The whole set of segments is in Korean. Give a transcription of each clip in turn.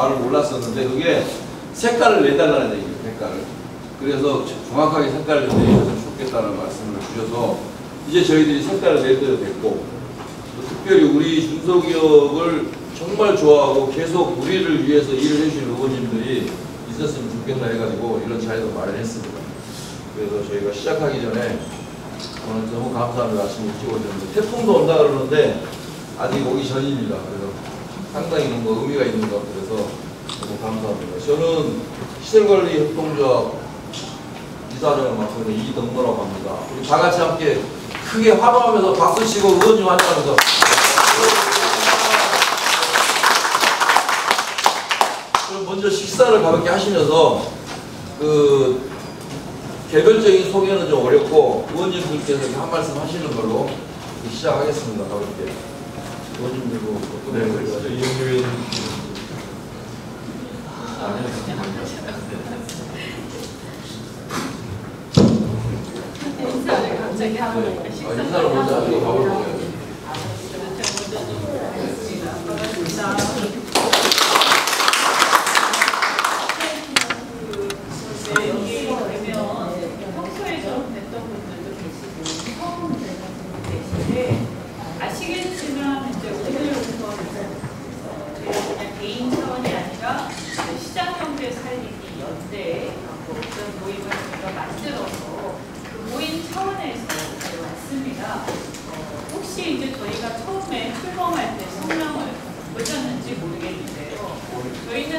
말을 몰랐었는데 그게 색깔을 내달라는 얘기예요. 색깔을. 그래서 정확하게 색깔을 내주셔서 좋겠다는 말씀을 주셔서 이제 저희들이 색깔을 내도 됐고 또 특별히 우리 중소기업을 정말 좋아하고 계속 우리를 위해서 일을 해주신 의원님들이 있었으면 좋겠다 해가지고 이런 자리도 마련했습니다. 그래서 저희가 시작하기 전에 오늘 너무 감사합니다. 아침에 일찍 오셨는데 태풍도 온다 그러는데 아직 오기 전입니다. 그래서 상당히 뭔가 의미가 있는 것 같아서 너무 감사합니다. 저는 시설관리협동조합 이사장을 맡고 있는 이덕노라고 합니다. 우리 다 같이 함께 크게 환호하면서 박수 치고 의원님 환영하면서 그럼 먼저 식사를 가볍게 하시면서 그 개별적인 소개는 좀 어렵고 의원님들께서 한 말씀 하시는 걸로 시작하겠습니다. 가볍게 의원님들도 네, 이용규 의원님. 인사를 갑자기 하고 인사를 먼저 하시고 밥을 먹어요. 여기 되면 평소에 좀 뵀던 분들도 계시고 처음 뵙는 분도 계신데 아시겠지만 이제 오늘부터 저희가 그냥 개인 차원이 아니라 시장경제 살리기 연대하고 어떤 모임을 저희가 만들어서 그 모임 차원에서 왔습니다. 혹시 이제 저희가 처음에 출범할 때 성명을 보셨는지 모르겠는데요. 저희는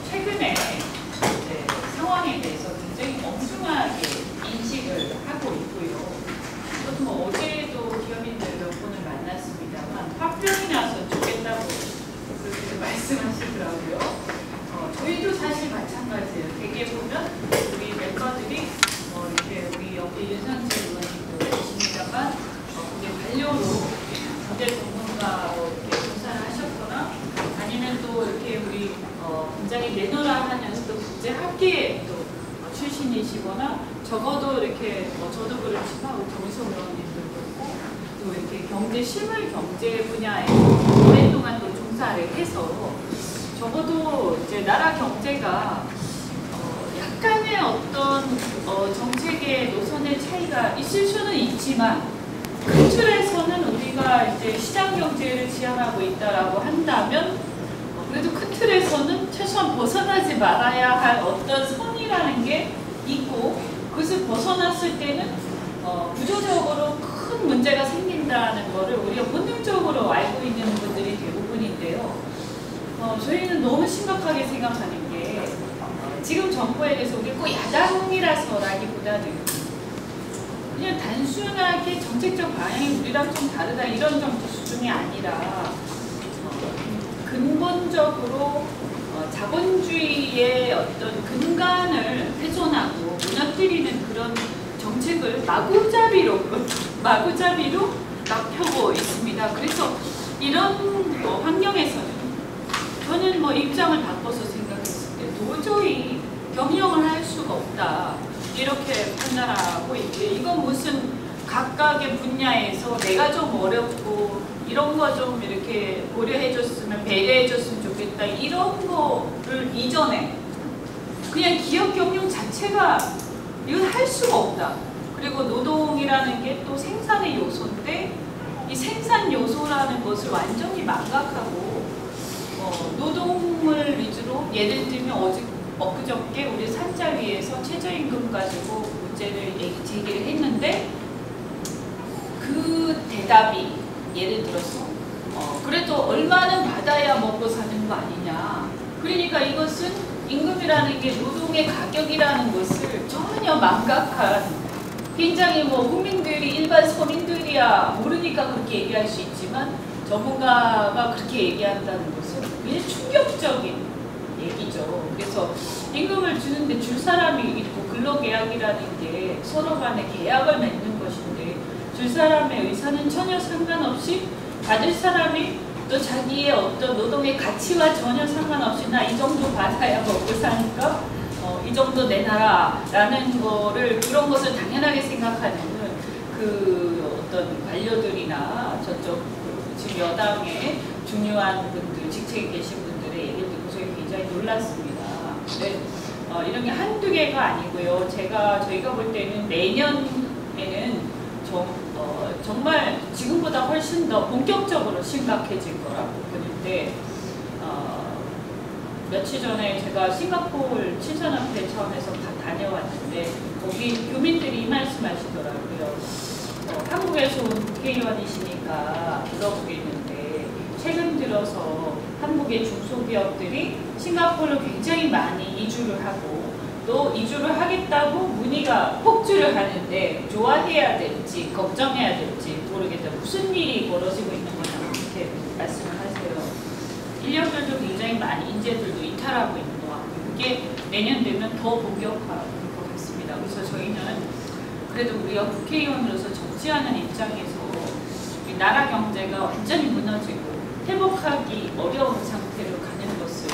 최근에 이제 상황에 대해서 굉장히 엄중하게 인식을 하고 있고요. 저도 뭐 어제도 기업인들 몇 분을 만났습니다만 화병이 나서 죽겠다고 그렇게 말씀하시더라고요. 저희도 사실 마찬가지예요. 되게 보면 우리 멤버들이 이렇게 우리 여기 윤상철 의원님도 계십니다만 관료로 경제 전문가로 이렇게 종사를 하셨거나 아니면 또 이렇게 우리 굉장히 내노라 하는 또 국제학계 또 출신이시거나 적어도 이렇게 저도 그렇지만 우리 정의석 의원님도 그렇고 또 이렇게 경제 실물 경제 분야에 오랫동안 또 종사를 해서 적어도 이제 나라 경제가 약간의 어떤 정책의 노선의 차이가 있을 수는 있지만 큰 틀에서는 우리가 이제 시장 경제를 지향하고 있다라고 한다면 그래도 큰 틀에서는 최소한 벗어나지 말아야 할 어떤 선이라는 게 있고 그것을 벗어났을 때는 구조적으로 큰 문제가 생긴다는 것을 우리가 본능적으로 알고 있는 분들이 대부분인데요. 저희는 너무 심각하게 생각하는 게 지금 정부에 대해서 우리 꼭 야당이라서라기보다는 그냥 단순하게 정책적 방향이 우리랑 좀 다르다 이런 정도 수준이 아니라 근본적으로 자본주의의 어떤 근간을 훼손하고 무너뜨리는 그런 정책을 마구잡이로 막 펴고 있습니다. 그래서 이런 환경에서는 저는 입장을 바꿔서 생각했을 때 도저히 경영을 할 수가 없다 이렇게 판단하고 있고요. 이건 무슨 각각의 분야에서 내가 좀 어렵고 이런 거 좀 이렇게 고려해줬으면 배려해줬으면 좋겠다 이런 거를 이전에 그냥 기업 경영 자체가 이건 할 수가 없다. 그리고 노동이라는 게 또 생산의 요소인데 이 생산 요소라는 것을 완전히 망각하고 노동을 위주로 예를 들면 엊그저께 우리 산자위에서 최저임금 가지고 문제를 제기를 했는데 그 대답이 예를 들어서 그래도 얼마는 받아야 먹고 사는 거 아니냐. 그러니까 이것은 임금이라는 게 노동의 가격이라는 것을 전혀 망각한 굉장히 국민들이 일반 서민들이야 모르니까 그렇게 얘기할 수 있지만 전문가가 그렇게 얘기한다는 것은 굉장히 충격적인 얘기죠. 그래서 임금을 주는데 줄 사람이 있고 근로계약이라는 게 서로 간에 계약을 맺는 것인데 줄 사람의 의사는 전혀 상관없이 받을 사람이 또 자기의 어떤 노동의 가치와 전혀 상관없이 나 이 정도 받아야 먹고 사니까 이 정도 내놔라 라는 거를 그런 것을 당연하게 생각하는 그 어떤 관료들이나 저쪽 지금 여당의 중요한 분들 직책에 계신 분들의 얘기를 듣고 저희 놀랐습니다. 네, 이런 게 한두 개가 아니고요. 저희가 볼 때는 내년에는 정말 지금보다 훨씬 더 본격적으로 심각해질 거라고 보는데, 며칠 전에 제가 싱가포르 친선협회 차원에서 다녀왔는데 거기 교민들이 이 말씀하시더라고요. 한국에서 온 국회의원이시니까 물어보겠는데, 최근 들어서 한국의 중소기업들이 싱가포르로 굉장히 많이 이주를 하고 또 이주를 하겠다고 문의가 폭주를 하는데 좋아해야 될지 걱정해야 될지 모르겠다. 무슨 일이 벌어지고 있는 거냐 이렇게 말씀을 하세요. 인력들도 굉장히 많이, 인재들도 이탈하고 있는 것 같고, 그게 내년 되면 더 본격화될 것 같습니다. 그래서 저희는 그래도 우리가 국회의원으로서 정치하는 입장에서 우리 나라 경제가 완전히 무너지고 회복하기 어려운 상태로 가는 것을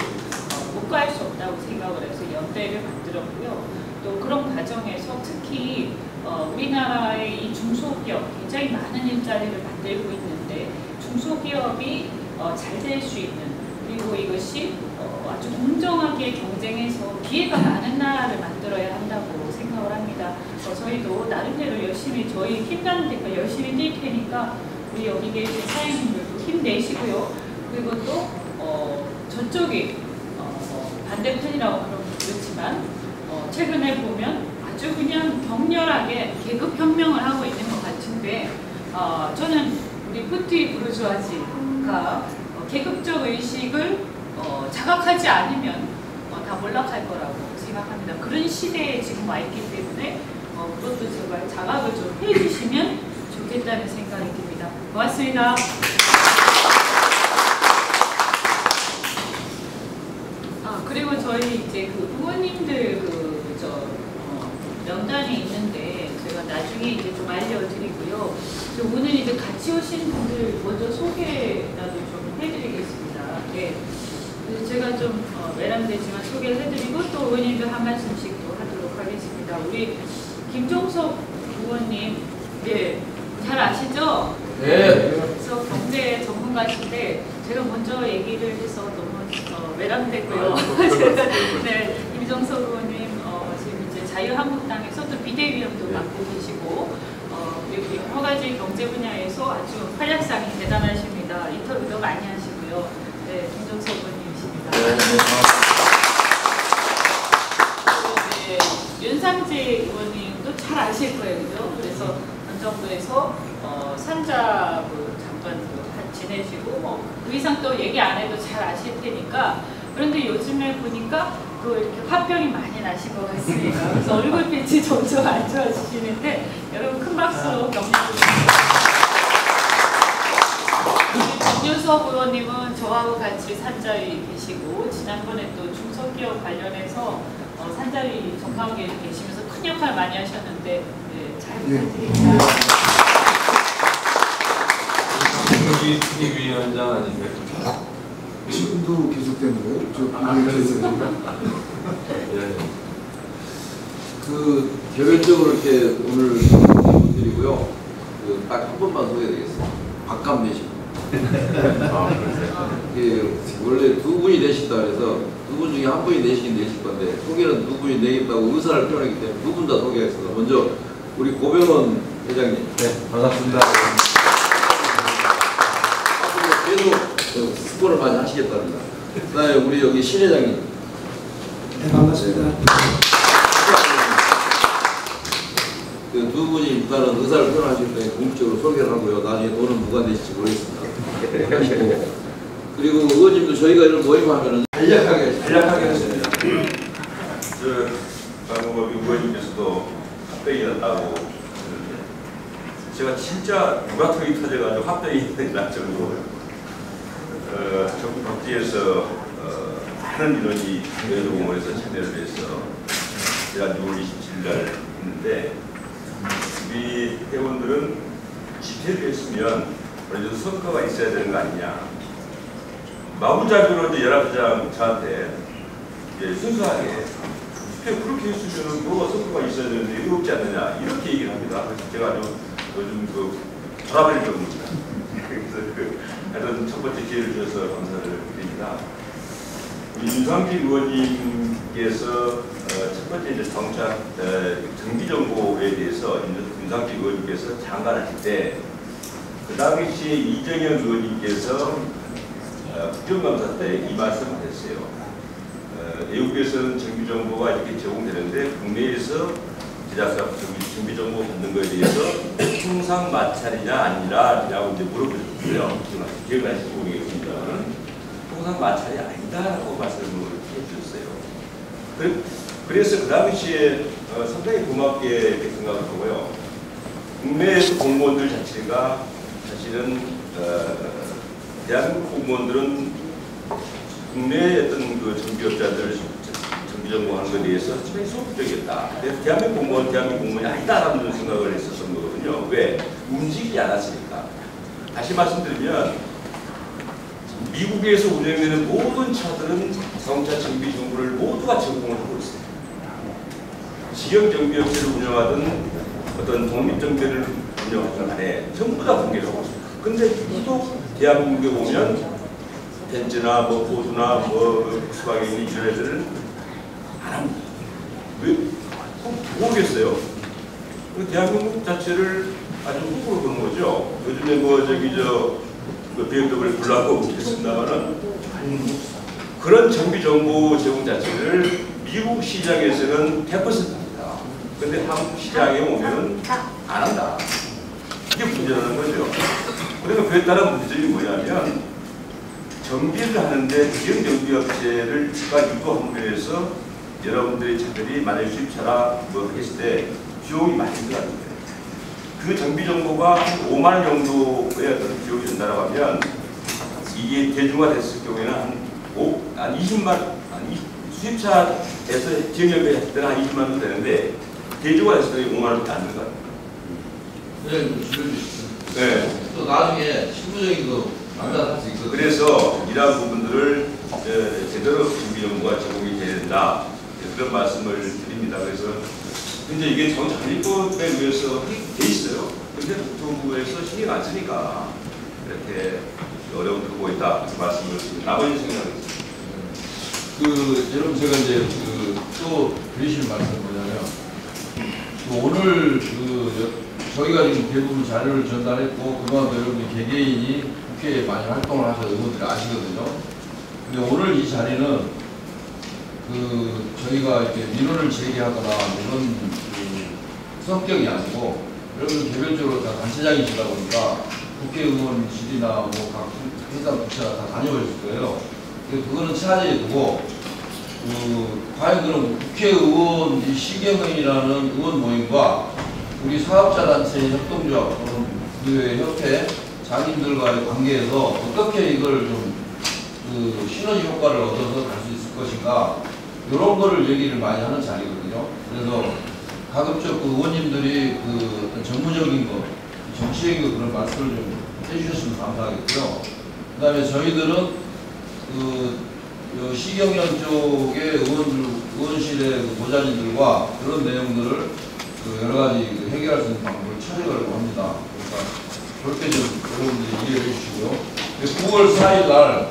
묵과할 수 없다고 생각을 해서 연대를 만들었고요. 또 그런 과정에서 특히 우리나라의 이 중소기업 굉장히 많은 일자리를 만들고 있는데, 중소기업이 잘 될 수 있는, 그리고 이것이 아주 공정하게 경쟁해서 기회가 많은 나라를 만들어야 한다고 생각을 합니다. 저희도 나름대로 열심히 저희 힘나는 데까 열심히 뛸 테니까 우리 여기 계신 사장님들도 힘내시고요. 그리고 또 저쪽이 반대편이라고 그렇지만 최근에 보면 아주 그냥 격렬하게 계급 혁명을 하고 있는 것 같은데, 저는 우리 푸티 부르주아지가 계급적 의식을 자각하지 않으면 다 몰락할 거라고 생각합니다. 그런 시대에 지금 와 있기 때문에 그것도 제발 자각을 좀 해주시면 좋겠다는 생각이 듭니다. 고맙습니다. 그리고 저희 이제 그 부모님들 명단이 있는데 제가 나중에 이제 좀 알려드리고요. 오늘 이제 같이 오신 분들 먼저 소개라도 좀 해드리겠습니다. 네. 그래서 제가 좀 외람되지만 소개를 해드리고 또 의원님들 한 말씀씩 또 하도록 하겠습니다. 우리 김종석 의원님, 네, 잘 아시죠? 네. 그래서 경제 전문가신데 제가 먼저 얘기를 해서 너무 외람되고요. 네, 김종석 의원님 지금 이제 자유한국당에서 또 비대위원도 맡고 계시고 그리고 여러 가지 경제 분야에서 아주 활약상이 대단하십니다. 인터뷰도 많이 하시고요. 네, 김종석 의원님이십니다. 네, 윤상재 의원님도 잘 아실 거예요, 그죠? 그래서 전정부에서 산자부 장관도 지내시고 그 이상 또 얘기 안 해도 잘 아실 테니까. 그런데 요즘에 보니까 이렇게 화병이 많이 나신 것 같습니다. 그래서 얼굴빛이 점점 안 좋아지시는데 여러분 큰 박수로 격려드립니다. 정유석 의원님은 저하고 같이 산자위 계시고 지난번에 또 중소기업 관련해서 산자위 전망계에 계시면서 큰 역할 많이 하셨는데 네, 잘 부탁드립니다. 여기 비대위원장 아닙니까? 지금도 계속되는 거예요? 그 개별적으로 이렇게 오늘 드리고요. 딱 한 번만 소개드리겠습니다. 박감래 씨. 원래 두 분이 내신다 그래서 두 분 중에 한 분이 내시긴 내실 건데 소개는 두 분이 내겠다고 의사를 표현했기 때문에 두 분 다 소개하겠습니다. 먼저 우리 고병원 회장님. 네, 반갑습니다. 계속 스포를 많이 하시겠답니다. 그다음에 우리 여기 신 회장님. 네, 반갑습니다. 그 두 분이 일단은 의사를 표현하실 때 공식적으로 소개를 하고요. 나중에 돈은 누가 내실지 모르겠습니다. 그리고 의원님도 저희가 이런 모임하면은 간략하게 하겠습니다. 방금 의원님께서도 합병이 났다고 했는데 제가 진짜 누가통이 터져가지고 합병이 날 정도로 정부 각지에서 많은 인원이 여의도공원에서 참여를 해서 제가 6월 27일 날 했는데 우리 회원들은 집회를 했으면 어느 정도 성과가 있어야 되는 거 아니냐. 마구잡이로 이제 연합회장 저한테 순수하게 집회 그렇게 했으면 뭐가 성과가 있어야 되는데 이거 없지 않느냐 이렇게 얘기를 합니다. 그래서 제가 요즘 돌아버릴 겁니다. 그래서 하여튼 첫 번째 기회를 주셔서 감사를 드립니다. 우리 윤상길 의원님께서 첫 번째 이제 자동차 정비 정보에 대해서 윤상길 의원님께서 장관하실 때 그 당시에 이정현 의원님께서 국정감사 때 이 말씀을 했어요. 외국에서는 정비 정보가 이렇게 제공되는데 국내에서 제작사 정비 정보 받는 것에 대해서 통상 마찰이냐 아니냐라고 이제 물어보셨어요. 기억나시는 분이 계십니다만 통상 마찰이 아니다라고 말씀을 해주셨어요. 그래서 그 당시에 상당히 고맙게 이렇게 생각을 하고요. 국내 공무원들 자체가 사실은 대한민국 공무원들은 국내의 어떤 그 정비업자들 정비 전공하는 것에 대해서 상당히 소극적이었다. 대한민국 공무원이 아니다라는 생각을 했었던 거거든요. 왜? 움직이지 않았으니까. 다시 말씀드리면 미국에서 운영되는 모든 차들은 자동차 정비 정보를 모두가 제공을 하고 있어요. 직영 정비업체를 운영하든 어떤 독립정비를 운영하든 간에 전부 다 공개를 하고 있습니다. 근데 유독 대한민국에 오면 벤츠나 뭐 포드나 뭐 스바겐이 이런 애들은 안 합니다. 왜? 모르겠어요. 대한민국 자체를 아주 후보로 보는 거죠. 요즘에 뭐 저기 BMW 불나고 있겠습니다만은 그런 정비 정보 제공 자체를 미국 시장에서는 100%입니다. 근데 한국 시장에 오면은 안 한다. 이게 문제라는 거죠. 그러니까 그에 따른 문제점이 뭐냐면 정비를 하는데 기형 정비업체를 유도함으로 해서 여러분들의 차들이 만약 수입차라 뭐 했을 때 비용이 많이 들어갑니다. 그 정비 정보가 한 5만 원 정도의 어떤 비용이 된다고 하면 이게 대중화됐을 경우에는 한 20만 수입차에서 지역역에 했을 때는 한 20만 원 되는데 대중화됐을 때 5만 원밖에 안 들어가요. 네. 또 나중에 실무적인 거 남자할 수 있거든요. 그래서 이러한 부분들을 제대로 정비 정보가 제공이 돼야 된다. 그런 말씀을 드립니다. 그래서 근데 이게 정비법에 의해서 돼 있어요. 근데 국토부에서 신경 안 쓰니까 이렇게 어려움을 겪고 있다. 그 말씀을 드립니다. 나머지 생각은 여러분 제가 이제 또 드리실 말씀은 뭐냐면 오늘 저희가 지금 대부분 자료를 전달했고 그동안 여러분이 개개인이 국회에 많이 활동을 하셔서 의원들이 아시거든요. 근데 오늘 이 자리는 저희가 이렇게 민원을 제기하거나 이런 성격이 아니고 여러분 개별적으로 다 단체장이시다 보니까 국회의원실이나 뭐 각 회사 부처가 다 다녀오실 거예요. 그거는 차지해 두고 과연 그럼 국회의원 이 시경영이라는 의원 모임과 우리 사업자단체의 협동조합 또는 그 협회 장인들과의 관계에서 어떻게 이걸 좀 시너지 효과를 얻어서 갈 수 있을 것인가 이런 거를 얘기를 많이 하는 자리거든요. 그래서 가급적 의원님들이 어떤 정무적인 거, 정치적인 거 그런 말씀을 좀 해주셨으면 감사하겠고요. 그 다음에 저희들은 시경영 쪽의 의원실의 보좌진들과 그런 내용들을 여러 가지 해결할 수 있는 방법을 찾아가려고 합니다. 그러니까 그렇게 좀 여러분들이 이해해 주시고요. 9월 4일 날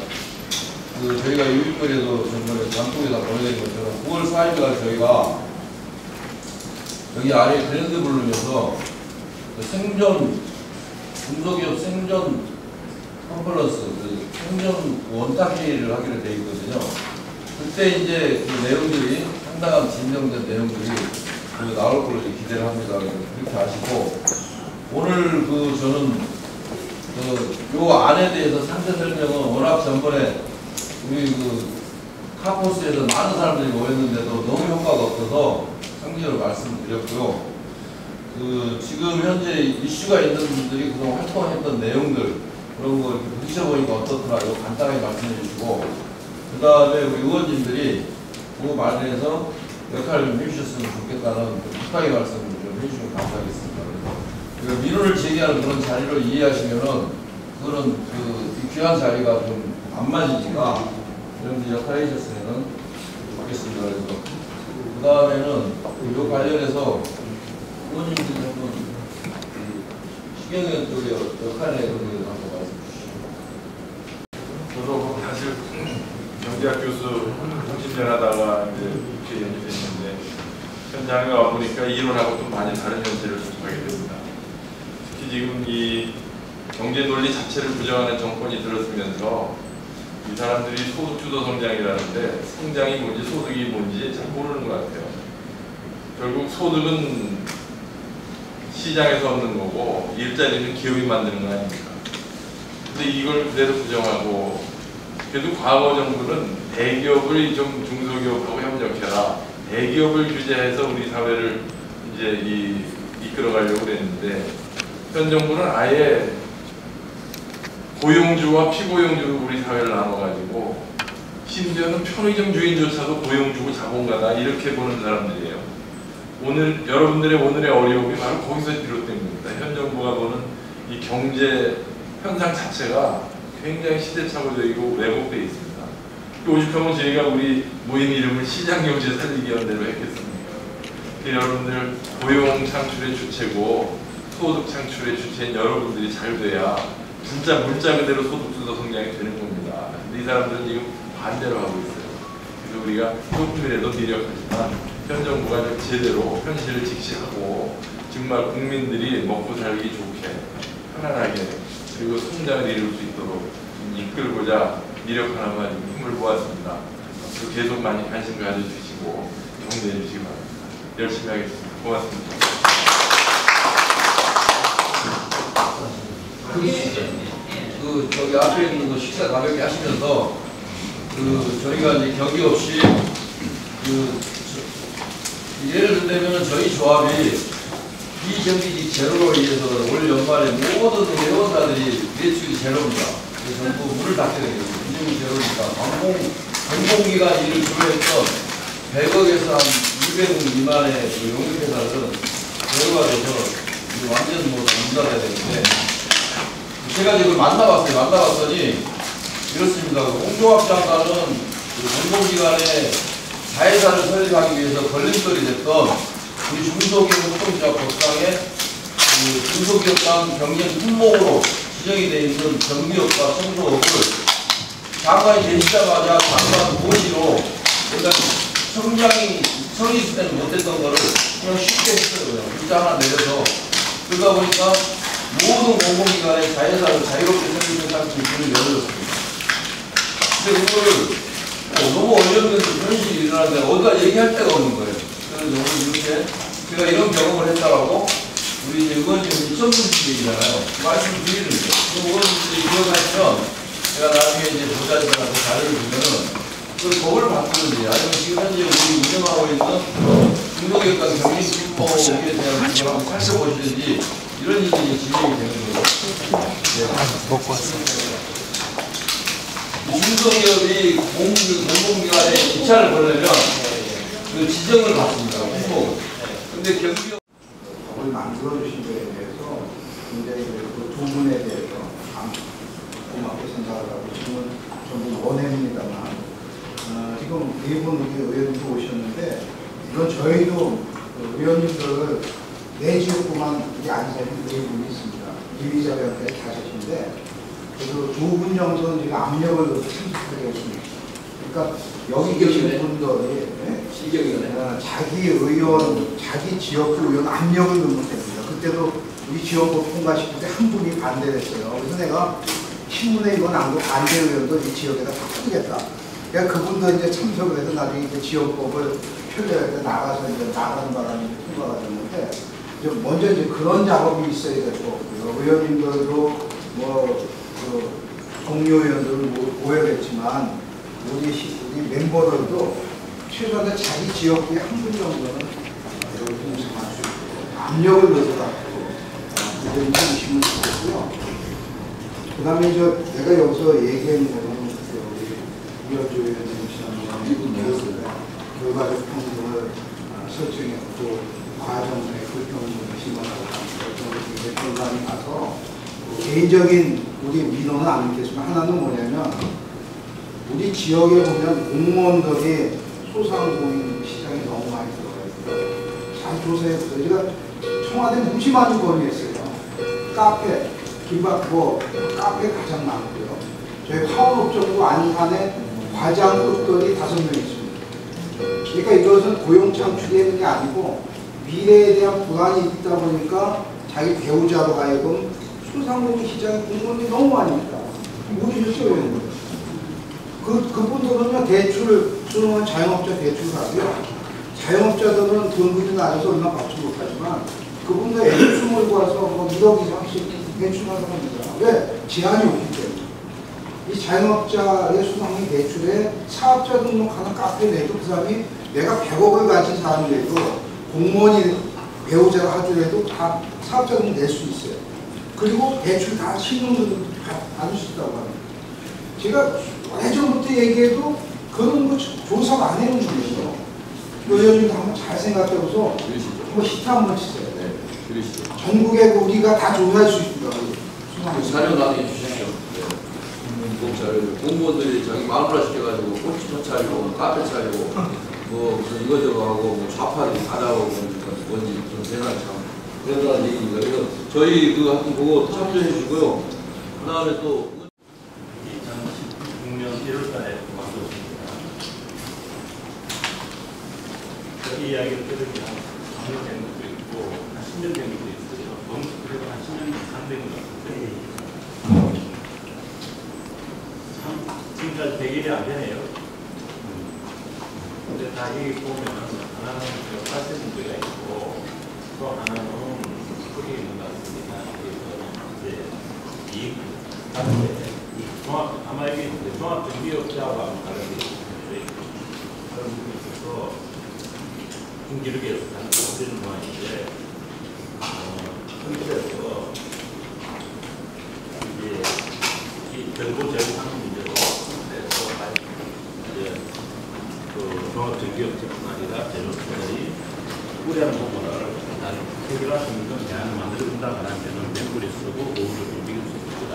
저희가 유일거리에도 정말 장통에다 보내드린 것처럼 9월 4일 날 저희가 여기 아래 브랜드 부르면서 생존 중소기업 생존 컨퍼런스 생존 원탁회의를 하기로 되어 있거든요. 그때 이제 그 내용들이 상당한 진정된 내용들이 나올 걸로 기대를 합니다. 그렇게 아시고 오늘 저는 요 안에 대해서 상세 설명은 워낙 전번에 우리 카포스에서 많은 사람들이 모였는데도 너무 효과가 없어서 상징으로 말씀드렸고요. 지금 현재 이슈가 있는 분들이 그동안 활동했던 내용들 그런 거 이렇게 부딪혀보니까 어떻더라 이거 간단하게 말씀해 주시고 그 다음에 우리 의원님들이 그 말에서 역할을 좀 해주셨으면 좋겠다는 부탁의 말씀을 좀 해주시면 감사하겠습니다. 그래서 민원을 제기하는 그런 자리를 이해하시면은 그거는 귀한 자리가 좀 안 맞으니까 여러분들 역할을 해주셨으면 좋겠습니다. 그래서 그 다음에는 이 관련해서 의원님들이 한번 시경영 쪽의 역할에 한번 말씀 주시죠. 저도 사실 경제학 교수 30년 하다가 이제 국회에 연주됐는데 현장에 와보니까 이론하고 좀 많이 다른 현실을 접하게 됩니다. 특히 지금 이 경제 논리 자체를 부정하는 정권이 들어서면서 이 사람들이 소득주도 성장이라는데 성장이 뭔지 소득이 뭔지 잘 모르는 것 같아요. 결국 소득은 시장에서 얻는 거고 일자리는 기업이 만드는 거 아닙니까? 근데 이걸 그대로 부정하고 그래도 과거 정부는 대기업을 좀 중소기업하고 협력해라. 대기업을 규제해서 우리 사회를 이제 이끌어가려고 그랬는데 현 정부는 아예 고용주와 피고용주로 우리 사회를 나눠가지고 심지어는 편의점 주인조차도 고용주고 자본가다 이렇게 보는 사람들이에요. 오늘 여러분들의 오늘의 어려움이 바로 거기서 비롯된 겁니다. 현 정부가 보는 이 경제 현상 자체가 굉장히 시대착오적이고 왜곡되어 있습니다. 오죽하면 저희가 우리 모임 이름을 시장경제 살리기연대로 했겠습니까? 여러분들 고용 창출의 주체고 소득 창출의 주체인 여러분들이 잘 돼야 진짜 문자 그대로 소득주도 성장이 되는 겁니다. 근데 이 사람들은 지금 반대로 하고 있어요. 그래서 우리가 조금이라도 노력하지만 현 정부가 좀 제대로 현실을 직시하고 정말 국민들이 먹고 살기 좋게 편안하게 그리고 성장을 이룰 수 있도록 이끌고자 노력하는 가지고 힘을 모았습니다. 앞으로 계속 많이 관심 가져주시고 격려해 주시기 바랍니다. 열심히 하겠습니다. 고맙습니다. 저기 앞에 있는 거 식사 가볍게 하시면서 저희가 이제 격이 없이 예를 들면 저희 조합이 비정규직 제로로 인해서 올 연말에 모든 회원사들이 매출이 제로입니다. 전부 문을 닫게 되거든요. 비정규직 제로니까 공공기관 일을 주로 했던 100억에서 한 200억 미만의 용역회사들은 제로가 돼서 완전 문 닫아야 되는데 제가 지금 만나봤더니 이렇습니다. 홍종학 장관은 공공기관에 자회사를 설립하기 위해서 걸림돌이 됐던 우리 중소기업 노동자 법상에 중소기업 간 경쟁 품목으로 지정이 되어 있는 정비업과 청소업을 장관이 되시자마자 장관 고시로 일단 성이 있을 때는 못했던 거를 그냥 쉽게 했어요. 문자 하나 내려서 그러다 보니까 모든 공공기관의 자회사를 자유롭게 설립할 수 있는 길을 열어줬습니다. 근데 그거를 너무 어려운 현실이 일어나는데 어디가 얘기할 데가 없는 거예요. 그래서 오늘 이렇게 제가 이런 경험을 했다라고 우리 이제 의원님이 시험분식 얘기잖아요. 말씀드리는 거예요. 그 의원님들이 기억하시면 제가 나중에 이제 보좌진한테 자료를 주면은 그 법을 바꾸는지 아니면 지금 현재 우리 운영하고 있는 중소기업과 경쟁품목에 대한 부분을 한번 살펴보시든지 이런 일이 진행이 되는 거죠. 먹고 왔어. 중소기업이 공공기관에 입찰을 보내면 그 지정을 받습니다. 품목을. 근데 경기업 법을 만들어주신 거에 대해서 굉장히 그 조문에 대해서 고맙게 생각을 하고 지금은 전부 원해입니다만 지금 네 분 의원님도 오셨는데 이건 저희도 의원님들 내 지역구만 앉아있는 네 분이 있습니다. 이미자변에 다섯인데 그래서 2분 정도는 지금 압력을 참석하게 했습니다. 그러니까 여기 계신 분들이 자기 의원, 자기 지역구 의원 압력을 넣으면 됩니다. 그때도 우리 지역구 통과시킬 때 한 분이 반대를 했어요. 그래서 내가 신문에 이건 안 고 반대 의원도 이 지역에다 바꾸겠다. 그러니까 그분도 이제 참석을 해서 나중에 이제 지역법을 표절해서 나가서 이제 나가는 바람에 통과가 됐는데 이제 먼저 이제 그런 작업이 있어야 될 것 같고요. 의원님들도 동료 의원들은 모여겠지만 우리 멤버들도 최소한 자기 지역구에 한 분 정도는 동참할 수 있고 압력을 넣어서라도 의견을 주시면 좋겠고요. 그 다음에 내가 여기서 얘기하는 거는 이현주 의원님 지난번에 결과적 평등을 설정했고 과정의 불평등을 심어나고 굉장히 결과이 나서 개인적인 우리 민원은 안 있겠지만 하나는 뭐냐면 우리 지역에 보면 공무원들이 소상공인 시장에 너무 많이 들어가 있고요. 잘 조사해보세요. 제가 청와대 무지많은 거리에 있어요. 카페, 카페 가장 많고요. 저희 화원업종도 안산에 과장급들이 5명 있습니다. 그러니까 이것은 고용 창출이 게 아니고 미래에 대한 불안이 있다 보니까 자기 배우자로 하여금 소상공인 시장에 공무원이 너무 많이 있다. 모르셨어요? 그분들은요, 대출, 수능은 자영업자 대출 하고요. 자영업자들은 돈들이 낮아서 얼마 받지 못하지만 그분들 대출 몰고 와서 뭐 1억 이상씩 대출하는 겁니다. 왜? 제한이 없기 때문에. 이 자영업자의 수상공인 대출에 사업자 등록하는 카페 내도 그 사람이 내가 100억을 가진 사람이라도 공무원이 배우자를 하더라도 다 사업자 등록 낼 수 있어요. 그리고 대출 다 신용등록 받을 수 있다고 합니다. 제가 예전부터 얘기해도 그런 거 조사가 안 해놓은 거예요. 의원님도 한번 잘 생각해보소. 한번 히트 한번 치세요. 네, 그러시죠. 전국에 우리가 다 조사할 수 있습니다. 자료 나중에 주십시오. 꼭 자료. 공무원들이 자기 마누라 시켜가지고 꽃집터 차리고 카페 차리고 뭐 무슨 이거저거 하고 뭐 좌파들이 다 나오고 뭔지 좀 세상에 참 그런다는 얘기입니다. 그래서 저희 그 한번 보고 참조해 주시고요. 그 다음에 또 2016년 1월달에 만들었습니다. 이 이야기를 들으면 3년 된 것도 있고 한 10년 된 것도 있어요. 너무 그래도 한 10년 이상 된 것 같은데 참 지금까지 100일이 안 되네요. 근데 다 여기 보면 하나는 파세 문제가 있고 또 하나는 크게 있는 것 같습니다. 그래서 이제 이익 아마 이게 종합정비업자와 다른 게 있는데 그런 부분이 있어서 중기르게 하는 모양인데 현실에서 이제 이 정보 제공하는 문제로 그래서 이제 그 종합정비업체뿐 아니라 제조업체들이 우려하는 부분을 일단 해결할 수 있는 대안을 만들어준다고 하면 맹물이 쓰고 오후를 좀 이길 수 있다.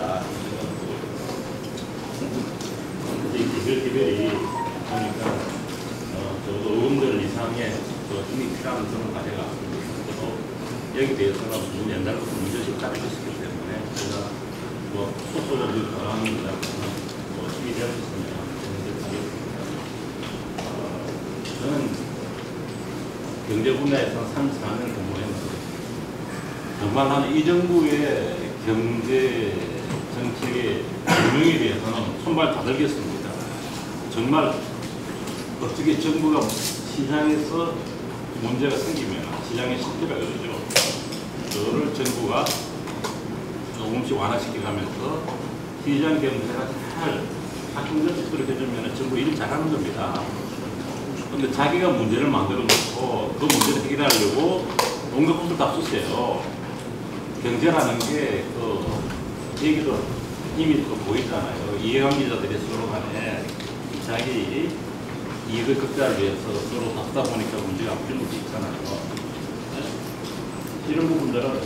이제 개별이 보니까 적어도 의원들 이상의 힘이 필요한 그런 과제가 있고 여기 대해서는 옛날부터 문제식 가르쳤기 때문에 제가 뭐 소소적인 저항입니다. 뭐 힘이 되어 있습니다. 저는 경제 분야에서 34년 근무했는데 정말 나는 이 정부의 경제 정책의 운영에 대해서는 손발 다 들겠습니다. 정말 어떻게 정부가 시장에서 문제가 생기면 시장의 실패가 그러죠. 그거를 정부가 조금씩 완화시켜가면서 시장 경제가 잘 작동될 수 있도록 해주면 정부 일 잘하는 겁니다. 근데 자기가 문제를 만들어 놓고 그 문제를 해결하려고 온갖 것을 다 쓰세요. 경제라는 게 얘기도 이미 또 보이잖아요. 이해관계자들이 서로 간에 자기 이익을 극대화를 위해서 서로 다투다 보니까 문제가 풀릴 수 있잖아요. 이런 부분들은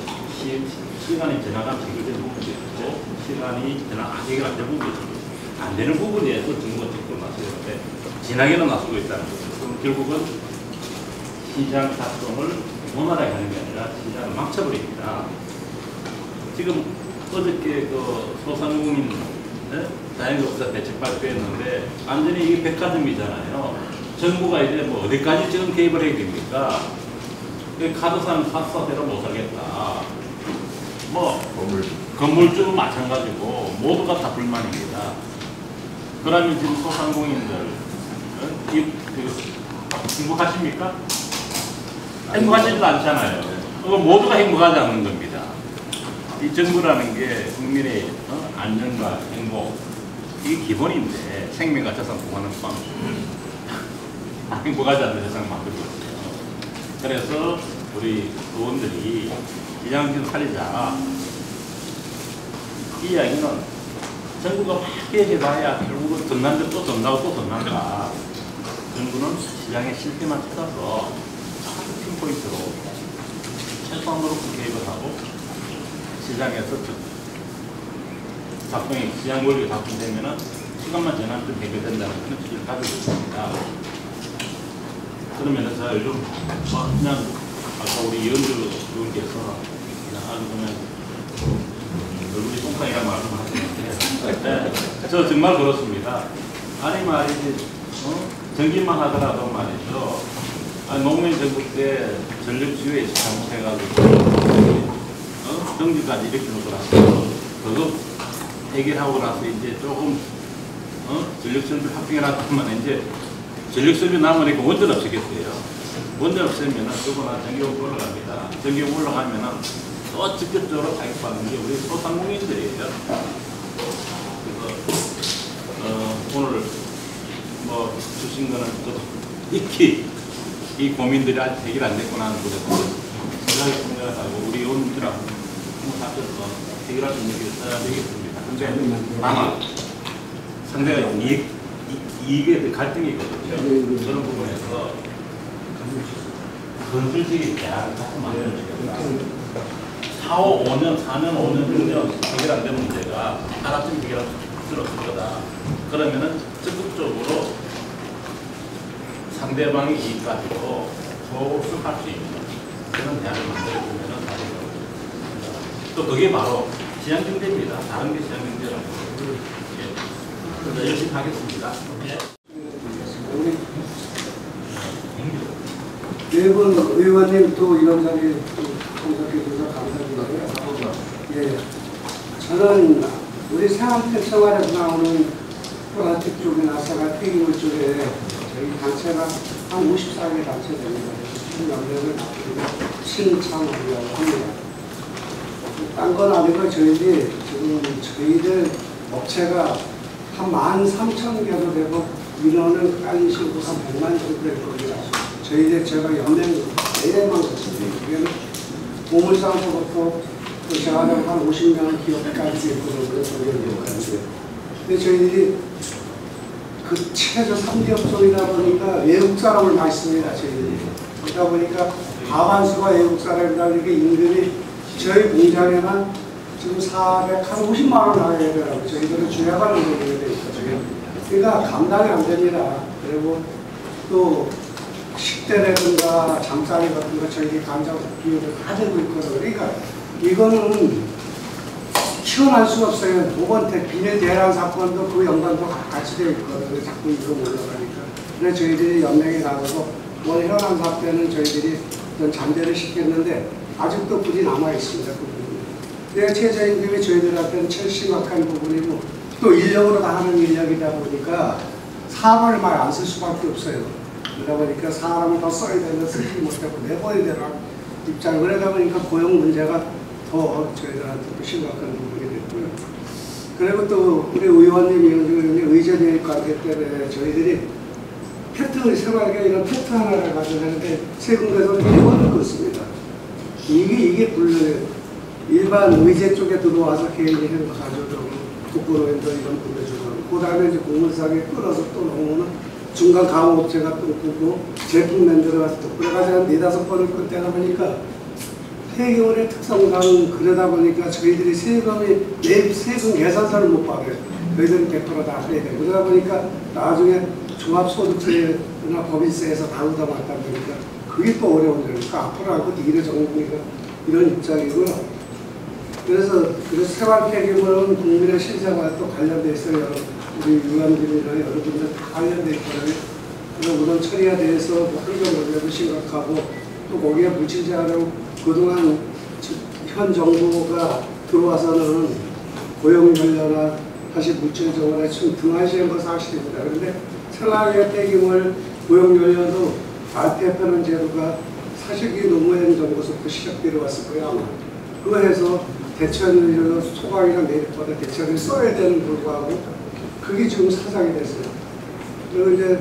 시간이 지나가면 해결될 부분도 있고 시간이 지나가면 해결 안 될 부분도 있고 안 되는 부분에서 정부가 적극 나서는데 진하게는 나서고 있다는 거죠. 그럼 결국은 시장 작동을 원활하게 하는 게 아니라 시장을 망쳐버립니다. 지금 어저께 그 소상공인 자영업자 대책 발표했는데 완전히 이게 백화점이잖아요. 정부가 이제 뭐 어디까지 지금 개입을 해야 됩니까? 카드사는 카드사대로 못 살겠다. 뭐 건물주도 마찬가지고 모두가 다 불만입니다. 그러면 지금 소상공인들 행복하십니까? 행복하지도 않잖아요. 모두가 행복하지 않는 겁니다. 이 정부라는 게 국민의 안전과 행복 이게 기본인데 생명과 재산 보호하는 방 행복하지 않는 세상을 만들고 있어요. 그래서 우리 의원들이 시장을 좀 살리자 이 이야기는 정부가 막 얘기해봐야 결국은 덧난데 또 덧나고 또 덧난다. 정부는 시장의 실패만 찾아서 아주 핀포인트로 최소한으로 개입을 하고 시장에서 작동이 시장 원리가 작동되면은 시간만 지나면 좀 해결된다는 그런 취지를 가지고 있습니다. 그러면은 제가 요즘 그냥 아까 우리 이현주 의원께서 그냥 아주 그냥 얼굴이 똥강이라는 말씀을 하시는데 저 정말 그렇습니다. 아니 말이지 전기만 하더라도 말이죠. 노무현 정부 때 전력 수요에 잘못해가지고 전기까지 이렇게 놓고 나서 그거 해결하고 나서 이제 조금 전력 설비 합병해놨더만 이제 전력 설비 남으니까 원전 없었겠어요. 원전 없으면은 그거나 전기요금 올라갑니다. 전기요금 올라가면은 또 직접적으로 자격받는 게 우리 소상공인들이에요. 그래서 오늘 뭐 주신 거는 또 익히 이 고민들이 아직 해결 안 됐구나 하는 것에 생각을 하고 우리 의원님들하고 한번 합쳐서 해결할 수 있는 게 있어야 되겠습니다. 근데 다만 상대가 이익에 대한 갈등이 있거든요. 그런 부분에서 건설적인 대안을 자꾸 만들어주겠다. 4, 5년, 4년, 5년, 6년 해결 안 된 문제가 하나쯤 해결할 수 없을 거다. 그러면은 적극적으로 상대방의 이익 가지고 소속할 수 있는 그런 대안을 만들어주면은 또 그게 바로 시장경제입니다. 다른 게 시장경제라고. 예. 열심히 하겠습니다. 예. 매번 의원님 또 이런 자리에 참석해 주셔서 감사드리고요. 예. 저는 우리 생활에서 나오는 플라스틱 쪽이나 생활 폐기물 쪽에 저희 단체가 한 54개 단체 됩니다. 연령을 신창업이라고 합니다. 딴 건 아니고 저희들이 지금 저희들 업체가 한 13,000개도 되고 민원은 깔린 식으로 한 100만 정도 될 겁니다. 저희들 제가 연맹 내내만 거칩니다. 그게는 보물상서부터 제가 한 50명 기업까지 있거든요. 근데 저희들이 그 최저 3대 업종이다 보니까 외국 사람을 많이 씁니다. 저희들이. 그러다 보니까 과반수가 외국 사람이다 보니까 임금이 저희 공장에만 지금 450만 원 나가야 되더라고요. 저희들은 주야가는 돈이 돼 있거든요. 그러니까 감당이 안 됩니다. 그리고 또 식대라든가 잠자리 같은 거 저희들이 감정 비용을 다 되고 있거든요. 그러니까 이거는 키워낼 수가 없어요. 모건택 비닐 대란 사건도 그 연관도 같이 되어 있거든요. 자꾸 이거 올라가니까. 그래서 저희들이 연맹에 나가서 원 현안 사태는 저희들이 어떤 잠재를 시켰는데 아직도 불이 남아 있습니다. 그 부분은. 그래서 최저임금이 저희들한테는 제일 심각한 부분이고 또 인력으로 다 하는 인력이다 보니까 사람을 말 안 쓸 수밖에 없어요. 그러다 보니까 사람을 더 써야 되는데 쓰지 못하고 내버려야 되는 입장. 그러다 보니까 고용 문제가 더 저희들한테 심각한 부분이 됐고요. 그리고 또 우리 의원님이 의제대의 관계 때문에 저희들이 패트 생활에 이런 패트 하나를 가져가는데 세 군데서 1원을 걷습니다. 이게 불려요. 일반 의제 쪽에 들어와서 개인이 해서 가져오고 국고로인도 이런 분들 주고 그 다음에 이제 공물상에 끌어서 또 넘어오는 중간 가공업체가 또 끄고 제품 만들어가서 또 그래가지고 한 4-5번을 끌때다 보니까 폐기물의 특성상 그러다 보니까 저희들이 세금이 세금 계산서를 못 받아요. 저희들은 100% 다 해야 돼요. 그러다 보니까 나중에 종합소득세나 법인세에서 다 얻어맞다 보니까 그게 또 어려운 거예요. 그러니까 앞으로 하고 이래 정부니까 이런 입장이고요. 그래서 생활 폐기물은 국민의 실생활과 관련돼 있어요. 우리 유관님이나 여러분들 다 관련돼 있거든요. 그래서 우선 처리에 대해서 환경 문제도 심각하고 또 거기에 물질자료 그동안 현 정부가 들어와서는 고용 관련한 다시 물질 정원에 좀 등한시한 거 사실입니다. 그런데 생활의 폐기물 고용 관련도 RTF라는 제도가 사실 이 노무현 정부에서부터 시작되어 왔을 거예요. 아마. 그거 해서 대처를 소각이나 내립보다 대처를 써야 되는 불구하고 그게 지금 사상이 됐어요. 그리고 이제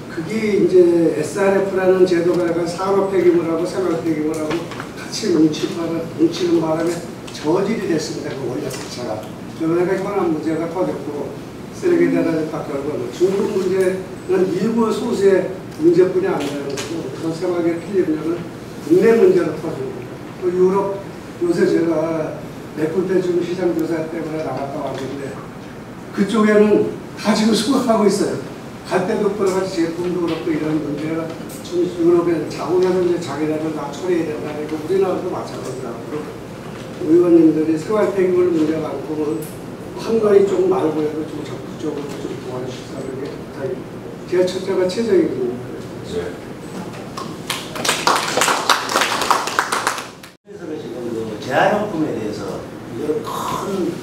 그게 이제 SRF라는 제도가 약간 산업 폐기물하고 생활 폐기물하고 같이 뭉치는 바람에 저질이 됐습니다. 그 원료 자체가. 그러니까 현안 문제가 터졌고 쓰레기 대단했다 결과는 중국 문제는 일부 소수의 문제뿐이 아니라는 거고 그런 생활의 필리핀은 국내 문제로 터지고 또 유럽 요새 제가 맥불대중 시장조사 때문에 나갔다 왔는데 그쪽에는 다 지금 수급하고 있어요. 갈 때도 그렇고 제품도 그렇고 이런 문제가 좀 유럽에 자국에서 이제 자기네들 다 처리해야 된다니까 우리나라도 마찬가지라고 의원님들이 생활 폐기물 문제 많고 한 건이 좀 말고 해도 좀 적극적으로 좀 말씀하셨어요. 제가 첫째가 최정이거든요. 그래서 지금 그 재활용품에 대해서 이런 큰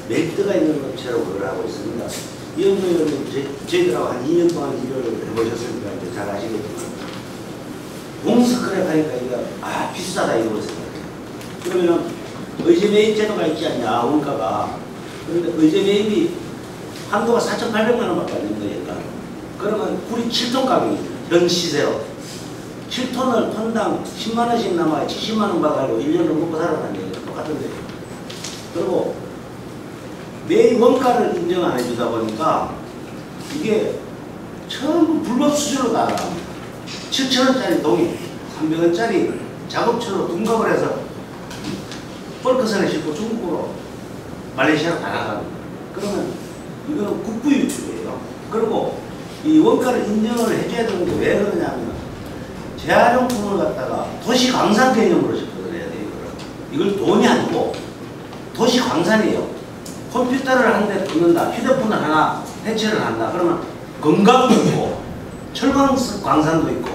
메리트가 있는 업체라고 그걸 하고 있습니다. 이현주 의원님 저희들하고 한 2년 동안 일을 해보셨으니까 이제 잘 아시겠지만 홈스크랩 하니까 이거 비싸다 이러고 생각해요. 그러면은 의제 매입 제도가 있지 않냐 원가가. 그런데 의제 매입이 한도가 4,800만 원밖에 안 됩니다. 그러면 굴이 7톤 가격이 현 시세로 7톤을 톤당 10만 원씩 남아야 70만 원 받아가지고 1년을 먹고 살아가는 게 똑같은데. 그리고 매입 원가를 인정 안 해주다 보니까 이게 전부 불법 수수료로 나갑니다. 7,000원짜리 동이 300원짜리 작업처로 둔갑을 해서 뻘크선에 싣고 중국으로 말레이시아로 다 나갑니다. 그러면 이거는 국부 유출이에요. 그리고 이 원가를 인정을 해줘야 되는 게 왜 그러냐면 재활용품을 갖다가 도시 광산 개념으로 접근을 해야 돼요. 이걸 돈이 아니고 도시 광산이에요. 컴퓨터를 한 대 끊는다, 휴대폰을 하나 해체를 한다. 그러면 건강도 있고 철광 광산도 있고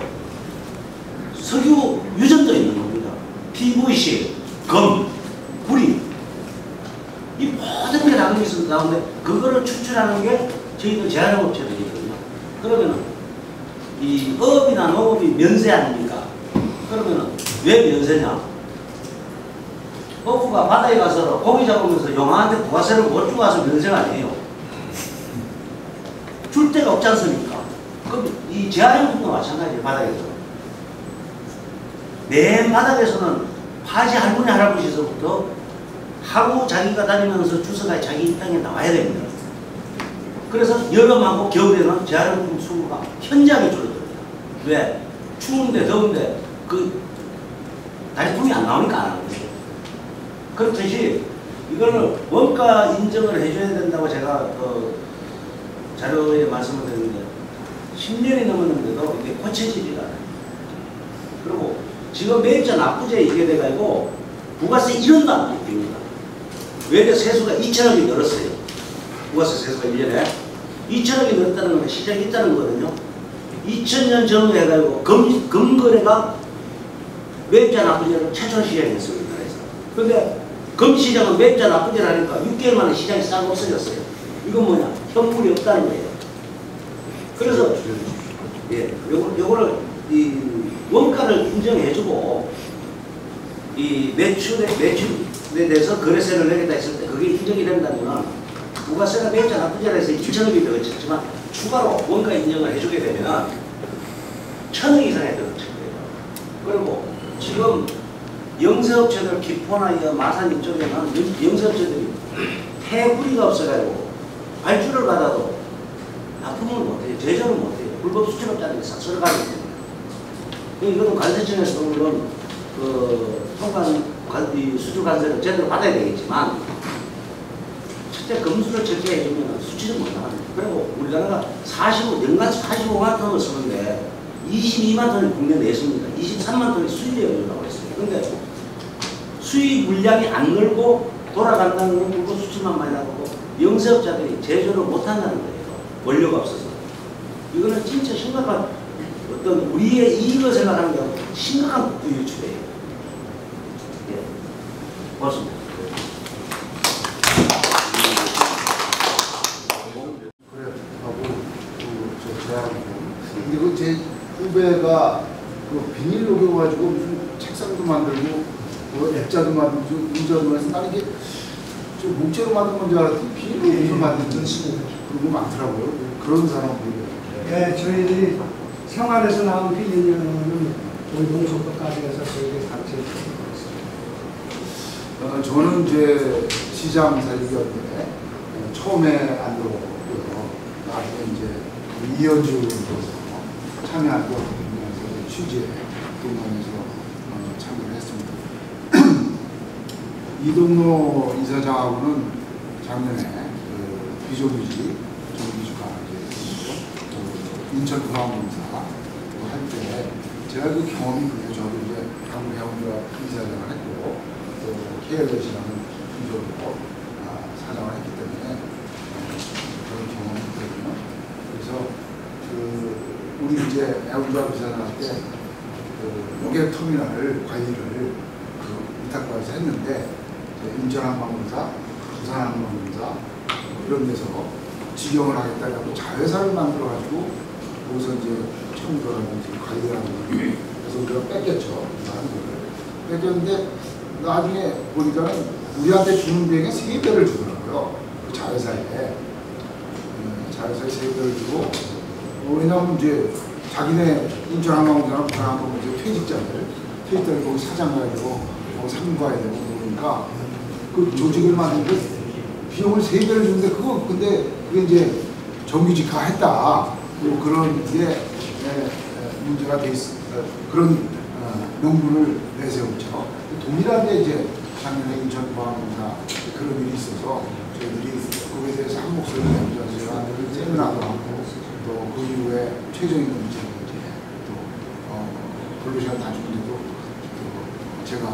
석유 유전도 있는 겁니다. PVC, 검, 구리 이 모든 게 다 거기서 나오는데 그거를 추출하는 게 저희들 재활용업체들이거든요. 그러면은 이 업이나 농업이 면세 아닙니까? 그러면은 왜 면세냐? 어부가 바다에 가서 고기 잡으면서 용화한테 부가세를 못 주고 와서 면세가 아니에요. 줄 데가 없지 않습니까? 그럼 이 재활용품도 마찬가지예요. 바닥에서. 맨 바닥에서는 파지 할머니 할아버지서부터 하루 자기가 다니면서 주소가 자기 땅에 나와야 됩니다. 그래서 여름하고 겨울에는 재활용품 수요가 현저하게 줄어듭니다. 왜? 추운데 더운데 그 다리통이 안 나오니까 안 하는 거예요. 그렇듯이 이거는 원가 인정을 해줘야 된다고 제가 자료에 말씀을 드렸는데 10년이 넘었는데도 이게 고쳐지지가 않아요. 그리고 지금 매입자 납부제 이게 돼가지고 부가세 1원도 안 납입니다. 외래 세수가 2천억이 늘었어요. 부가세 세수가 1년에 2천억이 늘었다는 건 시장이 있다는 거거든요. 2000년 전후 해가지고 금거래가 매입자 납부제를 최초 시행했습니다. 그런데 금시장은 매입자 납부제를 하니까 6개월 만에 시장이 싹 없어졌어요. 이건 뭐냐? 현물이 없다는 거예요. 그래서 요거를 이 원가를 인정해주고 이 매출에 대해서 거래세를 내겠다 했을 때 그게 인정이 된다면 부가세가 매입자 납부제라 해서 2천억이 들어갔지만 추가로 원가 인정을 해주게 되면 1,000억 이상에 들어갈 거예요. 그리고 지금 영세업체들 기포나 마산 이쪽에는 영세업체들이 해구리가 없어가지고 발주를 받아도 납품을 못해요. 제조를 못해요. 불법 수출업자들이 싹 썰어가기 때문에. 이거는 관세청에서 물론 수출 관세를 제대로 받아야 되겠지만 첫째 검수를 적게 해주면 수출은 못 나갑니다. 그리고 우리나라가 연간 45만 톤을 쓰는데 22만 톤이 국내 내수입니다. 23만 톤이 수입에 올라와 있습니다. 그런데 수입 물량이 안 늘고 돌아간다는 건 불법 수출만 많이 나가고 영세업자들이 제조를 못한다는 거예요. 원료가 없어서. 이거는 진짜 심각한 어떤 우리의 이익을 생각하는 게 아니라 심각한 국부 유출이에요. 예. 고맙습니다. 그래 하고 저 제안하고 근데 그 제 후배가 그 비닐 녹여가지고 무슨 책상도 만들고 뭐 액자도 만들고 의자도 해서 나는 이게 저 목재로 만든 건 줄 알았더니 비닐로 만드는 그런 거 많더라고요. 그런 사람들이. 예, 저희들이 생활에서 나온 비닐은 저희 농소까지 해서 저희들이 같이 했습니다. 저는 이제 시장 살기였을 때 처음에 안 들어오고요. 나중에 이제 이현주 참여하고 취재 동반해서 참여를 했습니다. 이동로 이사장하고는 작년에 비정규직 정규직화 인천중앙공사 할 때 제가 그 경험이 그래요. 저도 이제 한국해운대와 이사장을 했고 또 KLS라는 비정규직으로 사장을 했기 때문에 그런 경험이 있거든요. 우리 이제 애운전 비서한테 그 요객 터미널 관리를 그 위탁받아서 했는데 인천항공사, 부산항공사 이런 데서 직영을 하겠다고 자회사를 만들어가지고 거기서 이제 청소라든지 관리라든지 그래서 우리가 뺏겼죠. 뺏겼는데 나중에 보니까 우리한테 주는 비용에 3배를 주더라고요. 그 자회사에. 자회사에 3배를 주고 왜냐면 이제 자기네 인천항공사나 부산항공사 퇴직자들 거기 사장 가야 되고 거기 상무 가야 되고 그러니까 그 조직을 만드는데 비용을 3배를 주는데 근데 그게 이제 정규직화했다. 그런 게 문제가 돼 있어. 그런 명분을 내세우죠. 동일하게 이제 작년에 인천공항공사 그런 일이 있어서 저희들이 거기에 대해서 한 목소리를 내면서 제가 세미나도 하고 또 그 이후에 최저임금 문제 또 근로시간 단축인데도 제가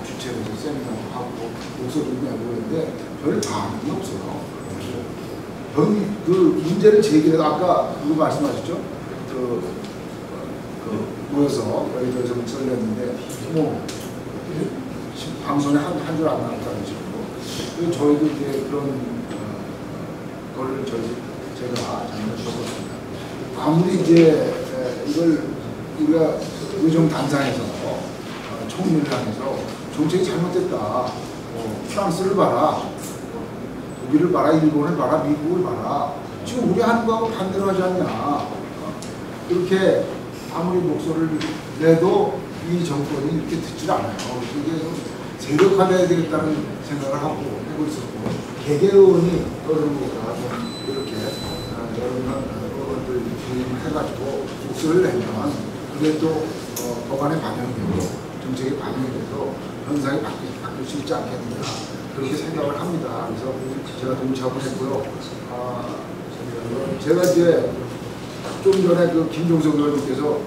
주최해서 세미나도 하고 목소리를 내고 있는데 별 반응이 없어요. 그 문제를 제기해서 아까 그거 말씀하셨죠? 모여서 여의도에서 목소리를 냈는데 뭐 방송에 한 줄 안 나왔다는 식으로 저희도 이제 그런 거를 제가 장면을 주셨습니다. 아무리 이제 이걸 우리가 의정 단상에서 총리를 향해서 정책이 잘못됐다. 프랑스를 봐라, 독일을 봐라, 일본을 봐라, 미국을 봐라. 지금 우리 하는 거하고 반대로 하지 않냐. 그렇게 아무리 목소리를 내도 이 정권이 이렇게 듣질 않아요. 이게 좀 세력화돼야 되겠다는 생각을 하고 있었고 개개의원이 떠들고가 좀 이렇게 여러 의원들 해가지고 목소리를 내면 그게 또 법안에 반영되고 정책에 반영이 돼서 현상이 바뀔 수 있지 않겠느냐 그렇게 생각을 합니다. 그래서 제가 동참을 했고요. 제가 이제 좀 전에 그 김종석 의원님께서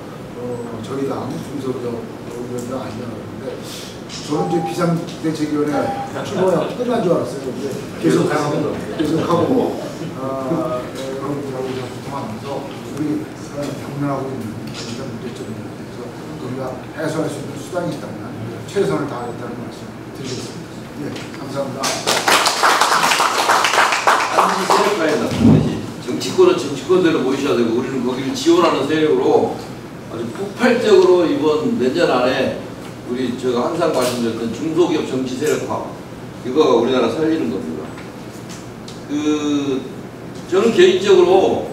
저희 당 중소기업 의원장 아니냐는데 저는 이제 비상대책위원회 출범이 끝난 줄 알았어요. 근데 계속하고 여러분들하고 소통하면서 우리 경련하고 있는 이런 문제점에 대해서 우리가 해소할 수 있는 수단이 있다면 최선을 다하겠다는 말씀 드리겠습니다. 네, 감사합니다. 반드시 세력화에 나타나지. 정치권은 정치권대로 모이셔야 되고 우리는 거기를 지원하는 세력으로 아주 폭발적으로 이번 내년 안에 우리 제가 항상 말씀드렸던 중소기업 정치 세력화 이거가 우리나라 살리는 겁니다. 저는 개인적으로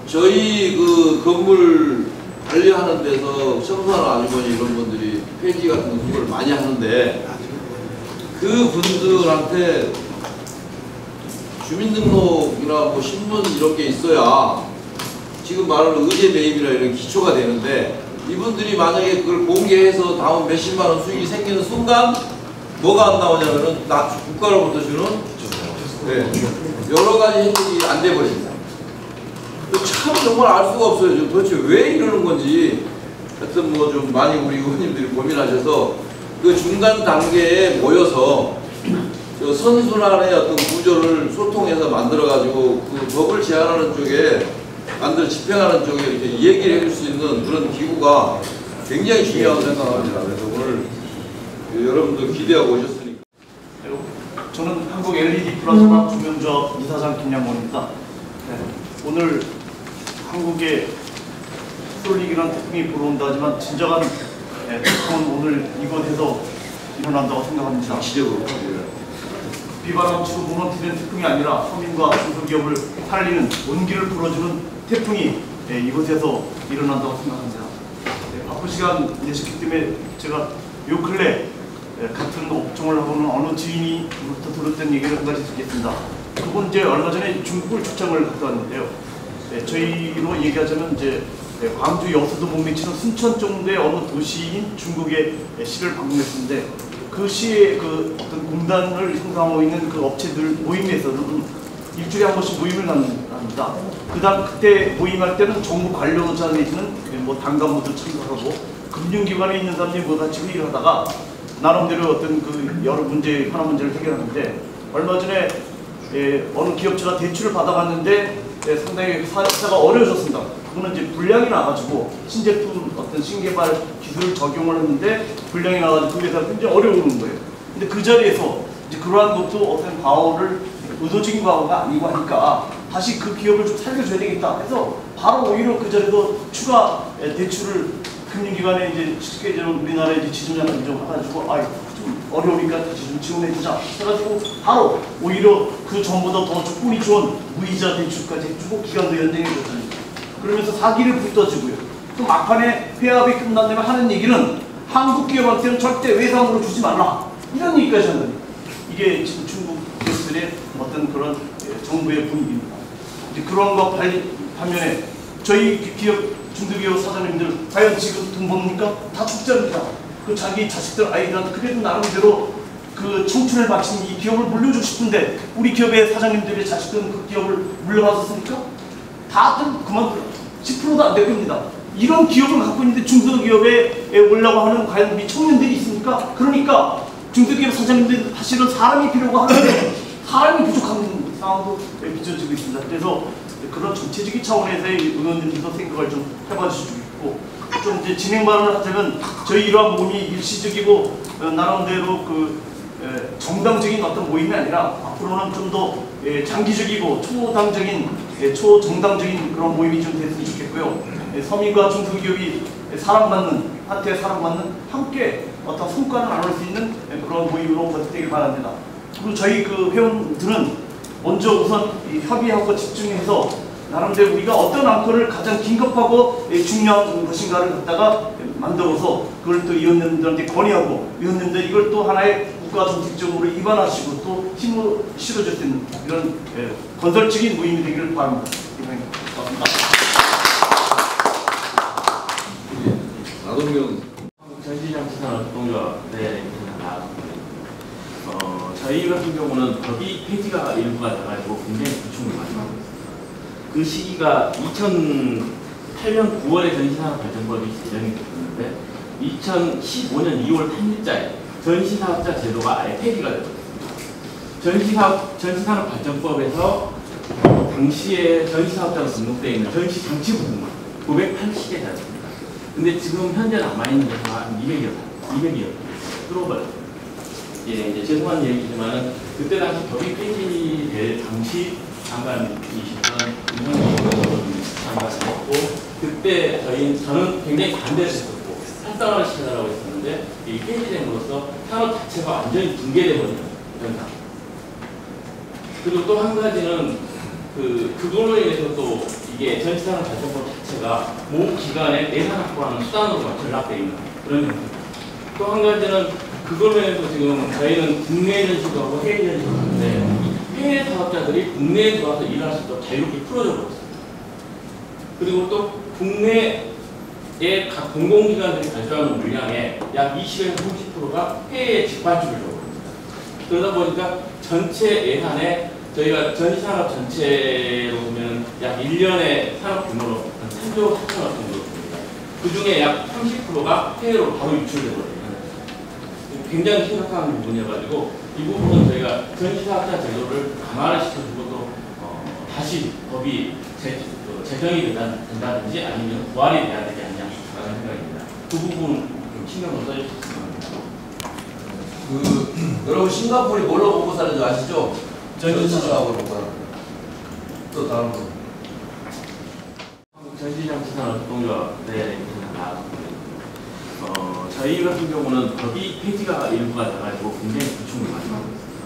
저희 그 건물 관리하는 데서 청소하는 아주머니 이런 분들이 폐지 같은 수고를 많이 하는데 그 분들한테 주민등록이나 뭐 신문 이런 게 있어야 지금 말하는 의제 매입이나 이런 기초가 되는데 이분들이 만약에 그걸 공개해서 다음 몇십만 원 수익이 생기는 순간 뭐가 안 나오냐면은 국가로부터 주는 여러 가지 혜택이 안 돼 버립니다. 참 정말 알 수가 없어요. 도대체 왜 이러는 건지 하여튼 뭐 좀 많이 우리 의원님들이 고민하셔서 그 중간 단계에 모여서 저 선순환의 어떤 구조를 소통해서 만들어가지고 그 법을 제안하는 쪽에 집행하는 쪽에 이렇게 얘기를 해줄 수 있는 그런 기구가 굉장히 중요하다고 생각합니다. 그래서 오늘 여러분도 기대하고 오셨으니까. 저는 한국 LED 플라즈마 조명조합 이사장 김양모입니다. 오늘 한국에 쏠리기란 태풍이 불어온다 하지만 진정한 태풍은 오늘 이곳에서 일어난다고 생각합니다. 지적으로. 비바람 치고 무너뜨리는 태풍이 아니라 서민과 중소기업을 살리는 온기를 불어주는 태풍이 이곳에서 일어난다고 생각합니다. 바쁜 시간 내셨기 때문에 제가 요 근래 같은 업종을 하고는 어느 지인이부터 들었던 얘기를 한 가지 드리겠습니다. 그분 이제 얼마 전에 중국을 출장을 갔다 왔는데요. 저희로 얘기하자면 이제 광주 여수도 못 미치는 순천 정도의 어느 도시인 중국의 시를 방문했는데 그 시의 그 어떤 공단을 형성하고 있는 그 업체들 모임에서는 일주일에 한 번씩 모임을 합니다. 그때 모임할 때는 정부 관료자 내지는 뭐 당간부들 참석하고 금융기관에 있는 사람들이 뭐 같이 회의를 하다가 나름대로 어떤 그 여러 현안 문제를 해결하는데 얼마 전에 어느 기업체가 대출을 받아갔는데 상당히 사업자가 어려워졌습니다. 그거는 이제 불량이 나가지고 신제품 어떤 신개발 기술을 적용을 했는데 불량이 나가지고 그 회사가 굉장히 어려우는 거예요. 근데 그 자리에서 이제 그러한 것도 어떤 과오를 의도적인 과오가 아니고 하니까 다시 그 기업을 좀 살려줘야 되겠다 해서 바로 오히려 그 자리에서 추가 대출을 금융기관에 이제 쉽게 우리나라의 이제 지주자나 인정해가지고 좀 어려우니까 다시 좀 지원해주자 해가지고 바로 오히려 그 전보다 더 조건이 좋은 무이자 대출까지 해주고 기간도 연장해줬잖아요. 그러면서 사기를 불떠주고요. 또 막판에 폐합이 끝난다면 하는 얘기는 한국 기업한테는 절대 외상으로 주지 말라 이런 얘기까지 한다니 이게 지금 중국 기업들의 어떤 그런 정부의 분위기입니다. 이제 그런 거 반면에 저희 기업 중소기업 사장님들 과연 지금 돈 법니까? 다 적자입니다. 그 자기 자식들 아이들한테 그래도 나름대로 그 청춘을 바친 이 기업을 물려주고 싶은데 우리 기업의 사장님들의 자식들은 그 기업을 물려받았습니까? 다들 그만둬요. 10%도 안 될 겁니다. 이런 기업을 갖고 있는데 중소기업에 오려고 하는 과연 우리 청년들이 있습니까? 그러니까 중소기업 사장님들 사실은 사람이 필요가 하는데 사람이 부족한 상황도 빚어지고 있습니다. 그래서 그런 정체적인 차원에서의 의원님들도 생각을 좀 해봐 주시고 있고 좀 이제 진행 발언을 하자면 저희 이러한 모임이 일시적이고 나름대로 그 정당적인 어떤 모임이 아니라 앞으로는 좀 더 장기적이고 초정당적인 그런 모임이 좀 됐으면 좋겠고요. 서민과 중소기업이 사랑받는 한테 사랑받는 함께 어떤 성과를 나눌 수 있는 그런 모임으로 버티길 바랍니다. 그리고 저희 그 회원들은 먼저 우선 협의하고 집중해서 나름대로 우리가 어떤 안건을 가장 긴급하고 중요한 것인가를 갖다가 만들어서 그걸 또 위원님들한테 건의하고 위원님들 이걸 또 하나의 국가 정책적으로 입안하시고 또 힘을 실어줄 수 있는 이런 건설적인 모임이 되기를 바랍니다. 고맙습니다. 나동경 전시장치산업동조합에 저희 같은 경우는 법이 폐지가 일부가 돼가지고 굉장히 부충을 많이 하고 있습니다. 그 시기가 2008년 9월에 전시산업발전법이 제정이 됐는데 2015년 2월 3일자에 전시사업자 제도가 아예 폐지가 되었습니다. 전시산업발전법에서 당시에 전시사업자로 등록되어 있는 전시장치 부분만 980개 되었습니다. 근데 지금 현재 남아있는 데서 한 200여 뚫어버렸습니다. 예, 이제 죄송한 얘기지만은 그때 당시 법이 폐지될 당시 장관이셨던 윤석열 장관이었고 그때 저는 굉장히 반대를 했었고 활성화를 시켜달라고 했었는데 이 폐지됨으로써 산업 자체가 완전히 붕괴되버리는 현상. 그리고 또 한 가지는 그걸로 인해서 또 이게 전시산업발전법 자체가 모 기관의 내산 확보하는 수단으로 전락되어 있는 그런 형태입니다. 또 한 가지는 그걸로 인해서 지금 저희는 국내 전시도 하고 해외 전시도 하는데 해외 사업자들이 국내에 들어와서 일할 수 있도록 자유롭게 풀어져 버렸습니다. 그리고 또 국내의 각 공공기관들이 발주하는 물량의 약 20에서 30%가 해외에 직발주를 줘버립니다. 그러다 보니까 전체 예산에 저희가 전시산업 전체로 보면 약 1년의 산업 규모로 한 3조 4천억 정도 됩니다. 그 중에 약 30%가 해외로 바로 유출되거든요. 굉장히 심각한 부분이어가지고 이 부분은 저희가 전시사업자 제도를 강화를 시켜주고 또 다시 법이 제정이 된다든지 아니면 부활이 돼야 되지 않냐라는 생각입니다. 그 부분 좀 신경을 써주셨으면 합니다. 여러분 싱가포르이 뭘로 먹고 사는 줄 아시죠? 전시사업으로 먹고 사는 또 다른 거. 전시장치산업동조합에 나왔습니다. 저희 같은 경우는 법이 폐지가 일부가 돼가지고 굉장히 부충을 많이 하고 있습니다.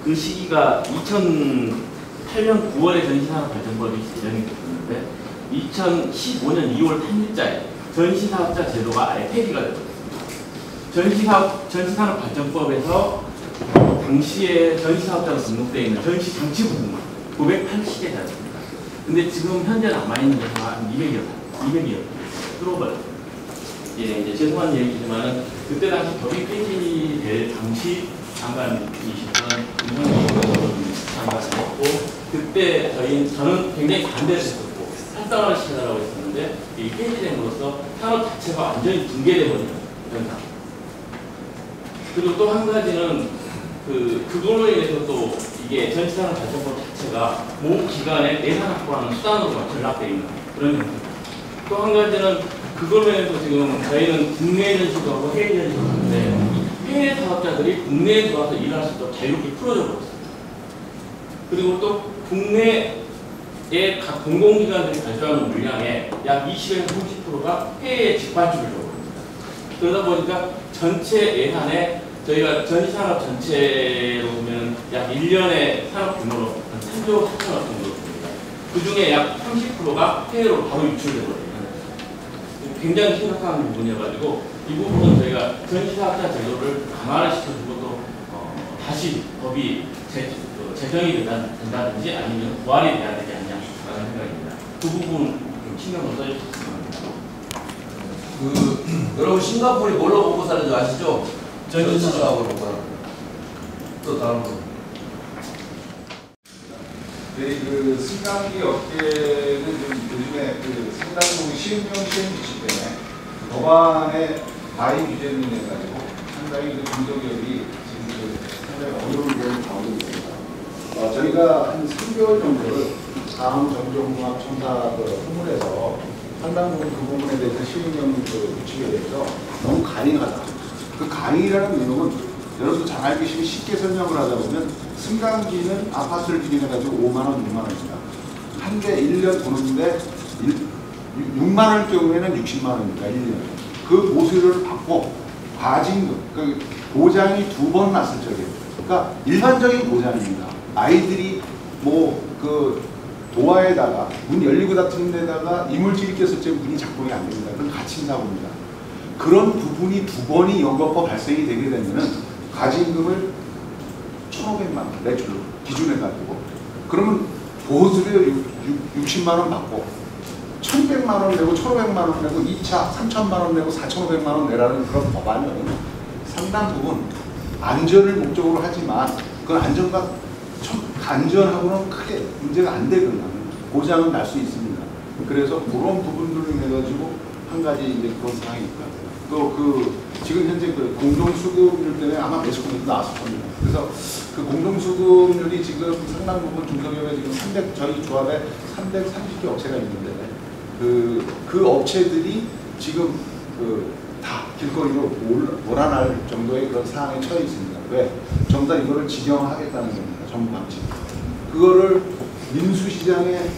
그 시기가 2008년 9월에 전시산업발전법이 제정이 됐는데 2015년 2월 3일자에 전시사업자 제도가 아예 폐지가 되었습니다. 전시산업발전법에서 당시에 전시사업자로 등록되어 있는 전시장치 부분만 980개 되었습니다. 근데 지금 현재 남아있는 데서 한 200여 뚫어버렸습니다. 예, 이제 죄송한 얘기지만은 그때 당시 법이 폐지될 당시 장관이셨던 윤석열 장관이었고 그때 저는 굉장히 반대를 했었고 활성화를 시켜달라고 했었는데 이 폐지됨으로써 산업 자체가 완전히 붕괴되버리는 현상. 그리고 또 한 가지는 그걸로 인해서 또 이게 전시산업발전법 자체가 모 기관의 내산 확보하는 수단으로 전락되어 있는 그런 형태입니다. 또 한 가지는 그걸로 해서 지금 저희는 국내 전시도 하고 해외 전시도 하는데 해외 사업자들이 국내에 들어와서 일할 수 있도록 자유롭게 풀어져 버렸어요. 그리고 또 국내의 각 공공기관들이 발표하는 물량의 약 20에서 30%가 해외에 직반출을 줘버립니다. 그러다 보니까 전체 예산에 저희가 전시산업 전체로 보면 약 1년의 산업 규모로 한 3조 4천억 정도 됩니다. 그 중에 약 30%가 해외로 바로 유출되거든요. 굉장히 심각한 부분이어가지고 이 부분은 저희가 전시사업자 제도를 강화를 시켜주고 또 다시 법이 제정이 된다든지 아니면 부활이 돼야 되지 않냐라는 생각입니다. 그 부분 좀 신경을 써주셨으면 합니다. 여러분 싱가포르이 뭘로 먹고 사는지 아시죠? 전시사업으로 먹고 사는 또 다른 분. 저희 그 승강기 업계는 좀 요즘에 그 상당히 시행령 시행 규칙 때문에 법안의 가입 규제를 내 가지고 상당히 그 중소기업이 지금 그 상당히 어려운 점을 당하고 있습니다. 저희가 한 3개월 정도를 다음 정정공학청사 그 부문에서 상당 부분 그 부분에 대해서 시행령 그 규칙에 대해서 너무 강행하다. 그 강의라는 내용은 여러분도 잘 알기 쉽게 설명을 하다 보면 승강기는 아파트를 기준해가지고 5만원, 6만원입니다. 한 대 1년 보는데 6만원일 경우에는 60만원입니다. 1년. 그 보수료를 받고 과징금, 그러니까 보장이 2번 났을 적이에요. 그러니까 일반적인 보장입니다. 아이들이 뭐 그 도화에다가 문 열리고 닫히는 데다가 이물질이 꼈을 때 문이 작동이 안 됩니다. 그건 갇힌 사고입니다. 그런 부분이 2번이 연거푸 발생이 되게 되면은 과징금을 1,500만 원 매출로 기준해가지고 그러면 보수료 60만 원 받고 1,100만 원 내고 1,500만 원 내고 2차 3,000만 원 내고 4,500만 원 내라는 그런 법안은 상당 부분 안전을 목적으로 하지만 그 안전과 안전하고는 크게 문제가 안 되거나 고장은 날 수 있습니다. 그래서 그런 부분들을 해가지고 한 가지 이제 그런 상황이 있다. 또 지금 현재 그 공동수급률 때문에 아마 매스컴에도 나왔을 겁니다. 그래서 그 공동수급률이 지금 상당 부분 중소기업에 지금 저희 조합에 330개 업체가 있는데 그 업체들이 지금 다 길거리로 몰아날 정도의 그런 상황에 처해 있습니다. 왜? 전부 다 이거를 지정하겠다는 겁니다. 정부 방침. 그거를 민수시장의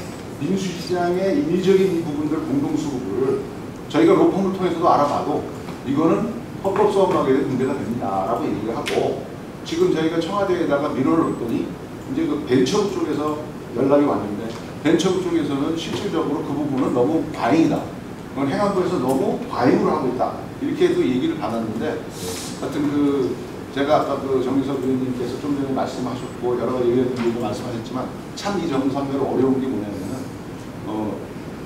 인위적인 이 부분들 공동수급을 저희가 로펌을 통해서도 알아봐도 이거는 헌법소원하게 문제가 됩니다라고 얘기를 하고 지금 저희가 청와대에다가 민원을 넣었더니 이제 그 벤처부 쪽에서 연락이 왔는데 벤처부 쪽에서는 실질적으로 그 부분은 너무 과잉이다. 그건 행안부에서 너무 과잉으로 하고 있다. 이렇게도 얘기를 받았는데 하여튼 제가 아까 정미석 의원님께서 좀 전에 말씀하셨고 여러 가지 의원님들도 말씀하셨지만 참 이 정상적으로 어려운 게 뭐냐면은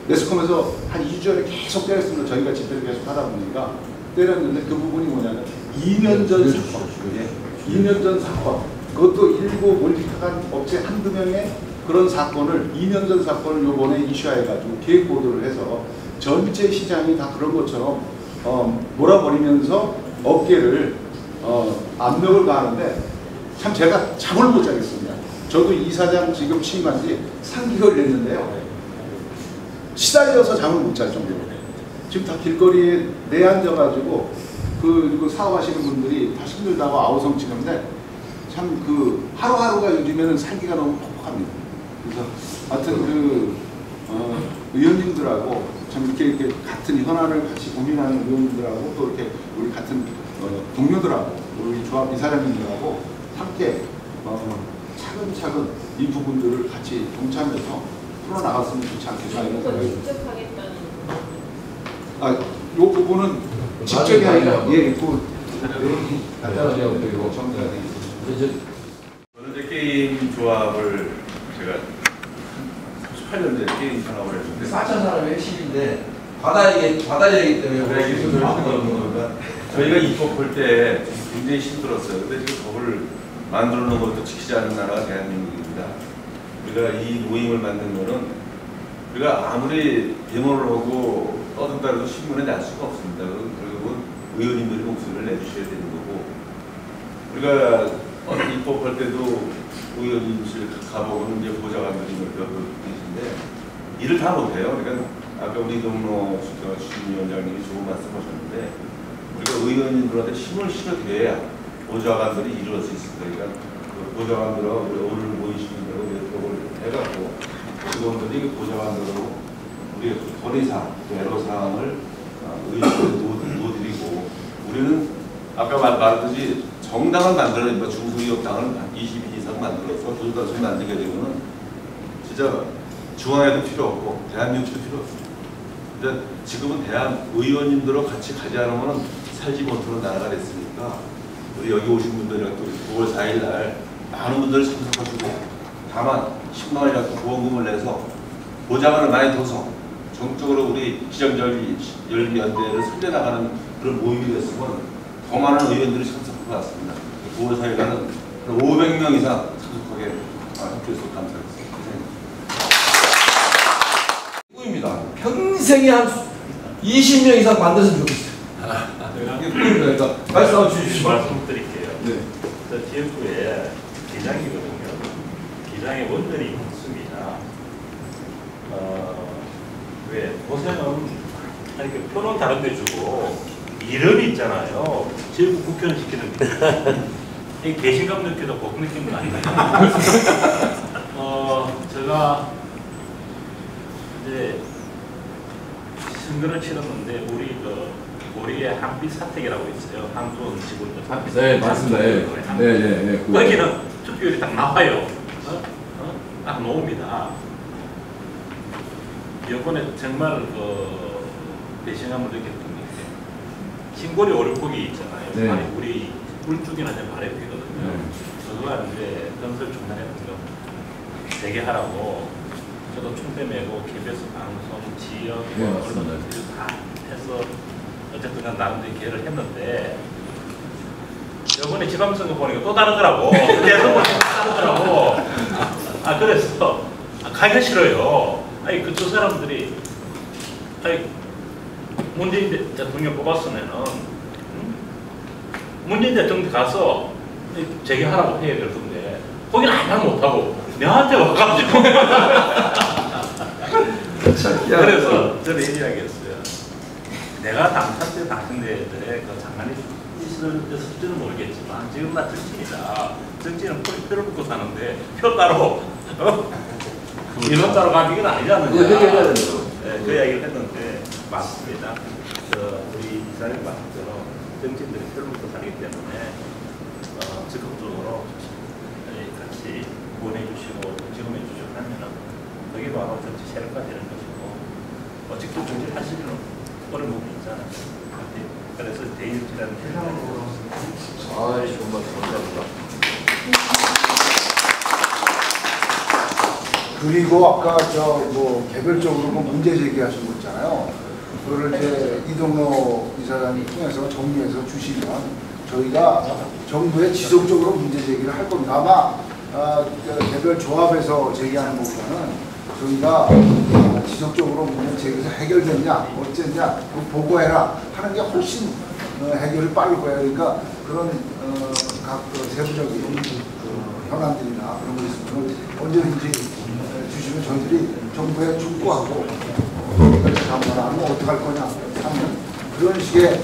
매스컴에서 한 2주 전에 계속 때렸습니다. 저희가 집회를 계속 하다 보니까 때렸는데 그 부분이 뭐냐면 2년 전 사건, 2년 전 사건, 그것도 일부 몰직한 업체 한두 명의 그런 사건을 2년 전 사건을 요번에 이슈화해가지고 계획 보도를 해서 전체 시장이 다 그런 것처럼 몰아버리면서 업계를 압력을 가하는데 참 제가 잠을 못 자겠습니다. 저도 이사장 지금 취임한 지 3개월 됐는데요. 시달려서 잠을 못 잘 정도로 지금 다 길거리에 내앉아가지고 그 사업하시는 분들이 다 힘들다고 아우성치는데 참 하루하루가 요즘에는 살기가 너무 퍽퍽합니다. 그래서 하여튼 의원님들하고 참 이렇게 같은 현안을 같이 고민하는 의원님들하고 또 이렇게 우리 같은 동료들하고 우리 조합 이사장님들하고 함께 차근차근 이 부분들을 같이 동참해서 풀어나갔으면 좋지 않겠나 이런 생각이 직접 하겠다는 이 부분은 직접이 아니라 간단하게 그리고 정리가 되겠습니다. 저는 이제 게임 조합을 제가 38년 전에 게임 창업을 했는데 4천 사람의 핵심인데 받아야기 때문에 이게 좀 거니까 저희가 입법할 때 굉장히 힘들었어요. 근데 지금 법을 만들어 놓은 것도 지키지 않는 나라가 대한민국입니다. 우리가 이 모임을 만든 거는 우리가 아무리 데모를 하고 떠든다고 신문에 낼 수가 없습니다. 결국은 의원님들이 목소리를 내주셔야 되는 거고 우리가 입법할 때도 의원님실 가보고는 이제 보좌관들이 몇 분 계신데 일을 다 못해요. 그러니까 아까 우리 동로 주심위원장님이 좋은 말씀하셨는데 우리가 의원님들한테 힘을 실어드려야 보좌관들이 이루어질 수 있습니다. 그러니까 그 보좌관들하고 우리 오늘 모이시는 대로 네트워크를 해갖고 직원들이 보좌관들하고 우리의 거래사항, 애로사항을 의원들한테 놓아드리고 우리는 아까 말했듯이 정당을 만들어내면 중소기업당을 20인 이상 만들어서 조직단체를 만들게 되면은 진짜 중앙에도 필요 없고 대한민국도 필요 없습니다. 근데 지금은 대한 의원님들하고 같이 가지 않으면 살지 못하는 나라가 됐으니까 우리 여기 오신 분들이랑 또 9월 4일 날 많은 분들을 참석하시고 다만 10만 원이라도 보험금을 내서 보좌관을 많이 둬서 전적으로 우리 기정열기연대를 살려나가는 그런 모임이 됐으면 더 많은 의원들이 참석할 것 같습니다. 9월 4일 날은 500명 이상 참석하게 해주셔서 감사합니다. 꿈입니다. 평생에 한 20명 이상 만들었으면 좋겠어요. 이게 꿈입니다. 그러니까 말씀 주십시오. 말씀드릴게요. 네. 저 지역구에 기장이거든요. 기장의 원전이 있습니다. 왜 고생은 이렇게 표는 다른 데 주고 이름이 있잖아요. 지역구 국회의원 시키는 게. 이 배신감 느끼도 꼭 느끼는 아닌가요? 제가 이제 선거를 치렀는데 우리의 한빛 사택이라고 있어요. 한수원 지구촌. 네, 맞습니다. 네. 거기는 투표율이 딱 나와요. 딱 나옵니다. 이번에 정말 배신감을 느꼈던 게 신고리 오륙곡이 있잖아요. 네. 우리 울쭉이나 발에 피거든요. 그거가 이제 건설 중단에 재개하라고 저도 총대 메고 KBS 방송, 지역, 언론들 다 해서 어쨌든 나름대로 기회를 했는데 이번에 지방선거 보니까 또 다르더라고. 대선 보니까 다르더라고. 그래서 가기가 싫어요. 아니 그 두 사람들이 문재인 대통령 뽑았으면은 문재인 대통령 가서 재개하라고 해야 될 건데 거기는 아무 못하고 내한테 와가지고 그래서 저는 이야기했어요. 내가 당선돼야 돼. 그 장관이 있을지는 모르겠지만 지금 나 정치인이다. 정치인은 표를 붙고 사는데 표 따로 인원 따로 가기는 아니잖아요. 그 이야기를 했는데 맞습니다. 우리 이사님 말씀처럼 정치인들이 표를 붙고 살기 때문에 적극적으로 같이 보내주시고 지원해 주시고 하면은 그게 바로 정치 세력화 되는 것이고 직접 정치를 하시는 어려운 부분이 있잖아요. 그래서 대일치라는 좋은 말씀 감사합니다. 그리고 아까 개별적으로 문제 제기하신 거 있잖아요. 그거를 이제 이동로 이사장님 통해서 정리해서 주시면 저희가 정부에 지속적으로 문제 제기를 할 겁니다. 아마 개별 조합에서 제기하는 것보다는 저희가 지속적으로 문제 제기해서 해결됐냐 어쨌냐 보고해라 하는 게 훨씬 해결이 빠를 거예요. 그러니까 그런 각 세부적인 현안들이나 그런 거 있으면 언제든지 주시면 저희들이 정부에 촉구하고 장관하면 어떡할 거냐 하는 그런 식의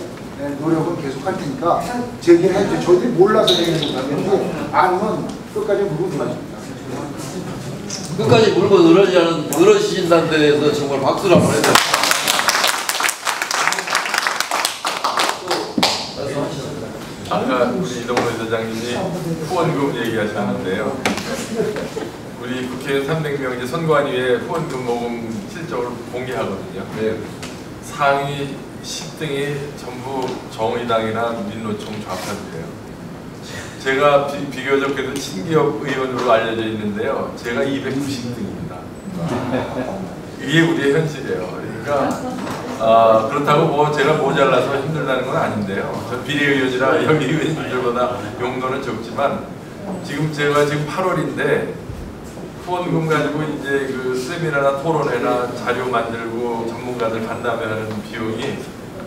노력은 계속할 테니까 제기를 해주세요. 저희들이 몰라서 얘기를 못하는지 아니면 끝까지 물고 들어가십니다. 끝까지 물고 늘어지신다는 데에서 정말 박수를 한번 해주세요. 아까 우리 이동로 이사장님이 후원금 얘기하셨는데요. 우리 국회의원 300명 이제 선관위에 후원금 모금 실적을 공개하거든요. 네. 상위 10등이 전부 정의당이나 민노총 좌파들이에요. 제가 비교적 그래도 친기업 의원으로 알려져 있는데요. 제가 290등입니다. 이게 우리의 현실이에요. 그러니까 그렇다고 뭐 제가 모자라서 힘들다는 건 아닌데요. 저 비례의원이라 여기 의원님들보다 용도는 적지만 제가 지금 8월인데 후원금 가지고 이제 그 세미나나 토론회나 자료 만들고 전문가들 간담회하는 비용이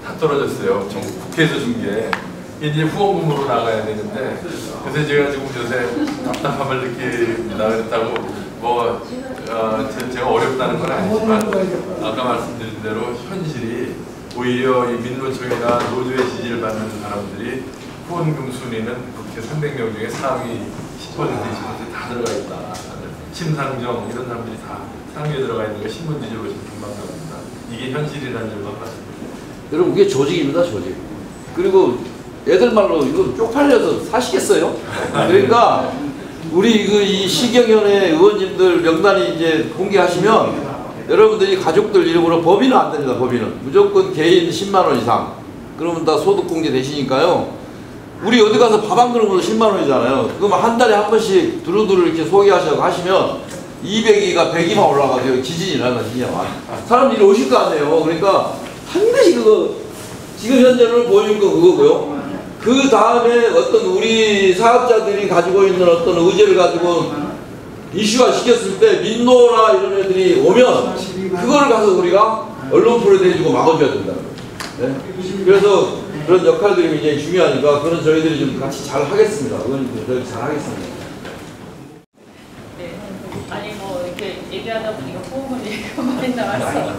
다 떨어졌어요. 국회에서 준 게. 이제 후원금으로 나가야 되는데 그래서 제가 지금 요새 답답함을 느낍니다. 그렇다고 뭐 제가 어렵다는 건 아니지만 아까 말씀드린 대로 현실이 오히려 이 민노총이나 노조의 지지를 받는 사람들이 후원금 순위는 국회 300명 중에 상위 10% 20% 다 들어가 있다. 심상정 이런 사람들이 다 상위에 들어가 있는 거 신문 뒤집어 보시면 금방 나옵니다. 이게 현실이라는 점만 말씀드립니다. 여러분 그게 조직입니다, 조직. 그리고 애들 말로 이거 쪽팔려서 사시겠어요? 그러니까 우리 이 시경연회 의원님들 명단이 이제 공개하시면 여러분들이 가족들 이름으로 법인은 안 됩니다. 법인은 무조건 개인 10만 원 이상. 그러면 다 소득 공개 되시니까요. 우리 어디 가서 밥 한 그릇 먹어도 10만 원이잖아요. 그럼 한 달에 한 번씩 두루두루 이렇게 소개하셔서 하시면 200이가 100이만 올라가서 지진이 일어나 진짜. 사람들이 오실 거 아니에요. 그러니까 반드시 그거 지금 현재는 보여줄 거 그거고요. 그 다음에 어떤 우리 사업자들이 가지고 있는 어떤 의제를 가지고 이슈화 시켰을 때 민노나 이런 애들이 오면 그거를 가서 우리가 언론 프로에 대주고 막아줘야 된다는 거예요. 네? 그래서 그런 역할들이 굉장히 중요하니까 그런 저희들이 좀 같이 잘 하겠습니다. 의원님들 저희 잘 하겠습니다. 네. 아니 뭐 이렇게 얘기하다 보니까 호흡은 얘기가 많이 나왔어.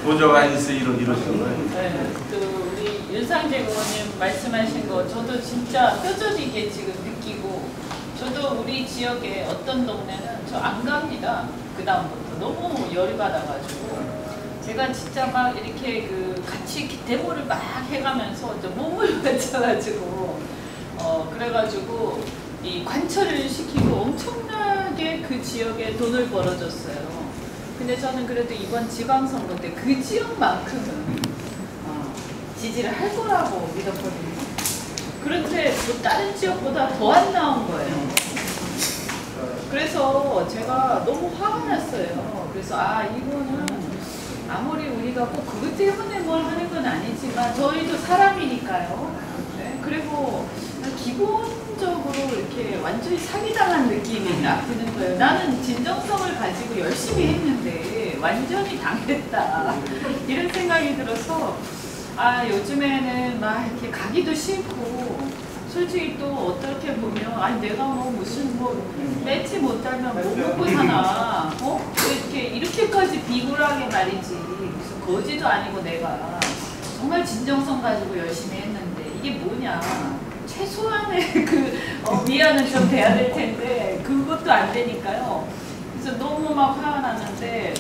보좌관에서 이루어지는 거예요. 네. 그 우리 윤상재 의원님 말씀하신 거 저도 진짜 뼈저리게 지금 느끼고 저도 우리 지역에 어떤 동네는 저 안 갑니다. 그 다음부터 너무 열이 받아가지고 제가 진짜 막 이렇게 그 같이 데모를 막 해가면서 몸을 맞춰가지고 그래가지고 이 관철을 시키고 엄청나게 그 지역에 돈을 벌어줬어요. 근데 저는 그래도 이번 지방선거 때 그 지역만큼은 지지를 할 거라고 믿었거든요. 그런데 뭐 다른 지역보다 더 안 나온 거예요. 그래서 제가 너무 화가 났어요. 그래서 이거는 아무리 우리가 꼭 그것 때문에 뭘 하는 건 아니지만 저희도 사람이니까요. 네? 그리고 기본적으로 이렇게 완전히 사기당한 느낌이 딱 드는 거예요. 나는 진정성을 가지고 열심히 했는데 완전히 당했다. 이런 생각이 들어서 요즘에는 막 이렇게 가기도 싫고 솔직히 또 어떻게 보면 내가 뭐 무슨 맺지 못하면 뭐 먹고 사나 이렇게까지 비굴하게 말이지 무슨 거지도 아니고 내가 정말 진정성 가지고 열심히 했는데 이게 뭐냐 최소한의 미안은 좀 돼야 될 텐데 그것도 안 되니까요. 그래서 너무 막 화가 났는데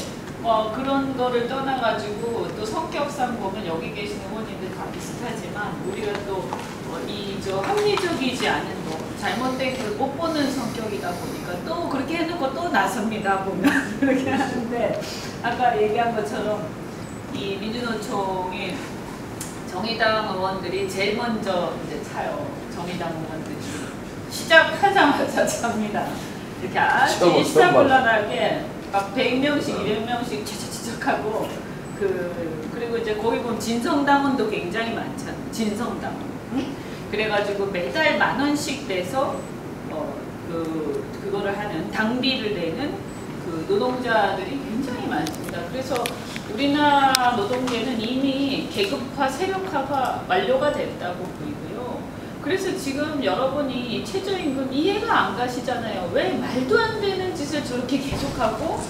그런 거를 떠나가지고 또 성격상 보면 여기 계시는 의원님들 다 비슷하지만 우리가 또 합리적이지 않은 잘못된 걸 못 보는 성격이다 보니까 또 그렇게 해놓고 또 나섭니다 보면 그렇게 하는데 아까 얘기한 것처럼 이 민주노총의 정의당 의원들이 제일 먼저 이제 차요. 정의당 의원들이 시작하자마자 찹니다. 이렇게 아주 일사불란하게 막 100명씩 200명씩 지적하고 그리고 이제 거기 보면 진성당원도 굉장히 많잖아요. 진성당원. 그래가지고 매달 10,000원씩 내서 그거를 하는 당비를 내는 그 노동자들이 굉장히 많습니다. 그래서 우리나라 노동계는 이미 계급화, 세력화가 완료가 됐다고 보이고요. 그래서 지금 여러분이 최저임금 이해가 안 가시잖아요. 왜 말도 안 되는 짓을 저렇게 계속하고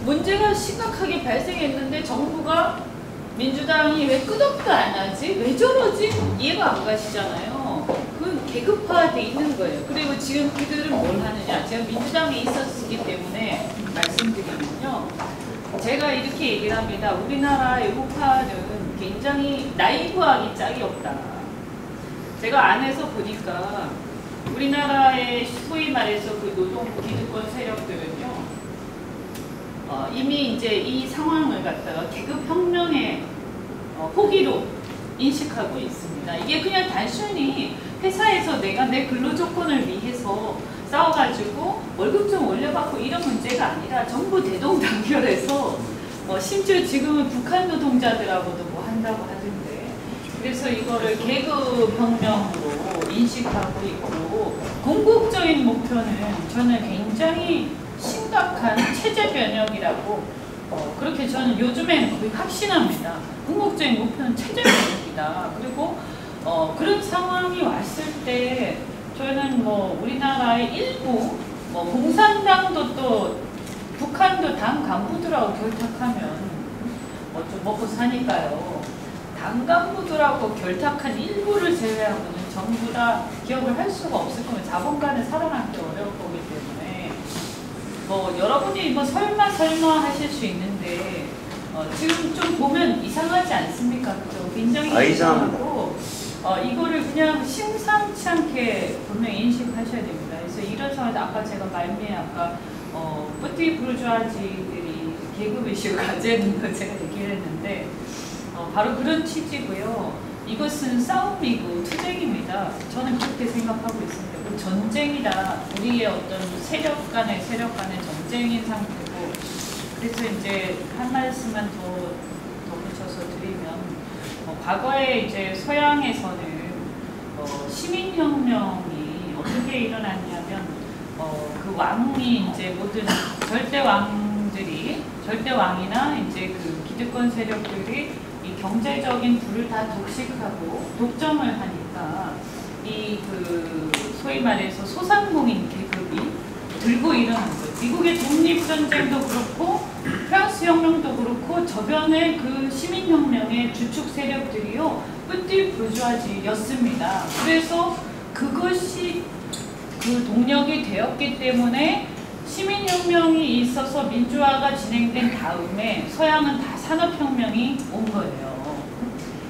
문제가 심각하게 발생했는데 정부가 민주당이 왜 끄덕도 안 하지? 왜 저러지? 이해가 안 가시잖아요. 그건 계급화돼 있는 거예요. 그리고 지금 그들은 뭘 하느냐? 제가 민주당에 있었기 때문에 말씀드리면요. 제가 이렇게 얘기를 합니다. 우리나라의 우파는 굉장히 나이브하기 짝이 없다. 제가 안에서 보니까 우리나라의 소위 말해서 그 노동 기득권 세력들은요. 이미 이제 이 상황을 갖다가 계급혁명의 포기로 인식하고 있습니다. 이게 그냥 단순히 회사에서 내가 내 근로조건을 위해서 싸워가지고 월급 좀 올려받고 이런 문제가 아니라 전부 대동단결해서 심지어 지금은 북한 노동자들하고도 뭐 한다고 하던데 그래서 이거를 계급혁명으로 인식하고 있고 궁극적인 목표는 저는 굉장히 심각한 체제 변혁이라고 그렇게 저는 요즘엔 거의 확신합니다. 궁극적인 목표는 체제 변혁이다. 그리고 그런 상황이 왔을 때 저는 우리나라의 일부 공산당도 또 북한도 당 간부들하고 결탁하면 좀 먹고 사니까요. 당 간부들하고 결탁한 일부를 제외하고는 전부 다 기업을 할 수가 없을 거면 자본가는 살아남기 어려울 거기 때문에 뭐 여러분이 뭐 설마 하실 수 있는데 지금 좀 보면 이상하지 않습니까? 그죠? 굉장히 이상하고 이거를 그냥 심상치 않게 분명히 인식하셔야 됩니다. 그래서 이런 상황에서 아까 제가 말미에 아까 뿌띠 부르주아지들이 계급 이슈 가제는 거 제가 얘기를 했는데 바로 그런 취지고요. 이것은 싸움이고 투쟁입니다. 저는 그렇게 생각하고 있습니다. 전쟁이다. 우리의 어떤 세력 간의 전쟁인 상태고 그래서 이제 한 말씀만 더 붙여서 드리면 과거에 이제 서양에서는 시민혁명이 어떻게 일어났냐면 그 왕이 이제 모든 절대왕이나 이제 그 기득권 세력들이 이 경제적인 부를 다 독식하고 독점을 하니까 이 그 소위 말해서 소상공인 계급이 들고 일어난 거예요. 미국의 독립전쟁도 그렇고 프랑스 혁명도 그렇고 저변의 그 시민혁명의 주축 세력들이요 뿌띠 부르주아지였습니다. 그래서 그것이 그 동력이 되었기 때문에 시민혁명이 있어서 민주화가 진행된 다음에 서양은 다 산업혁명이 온 거예요.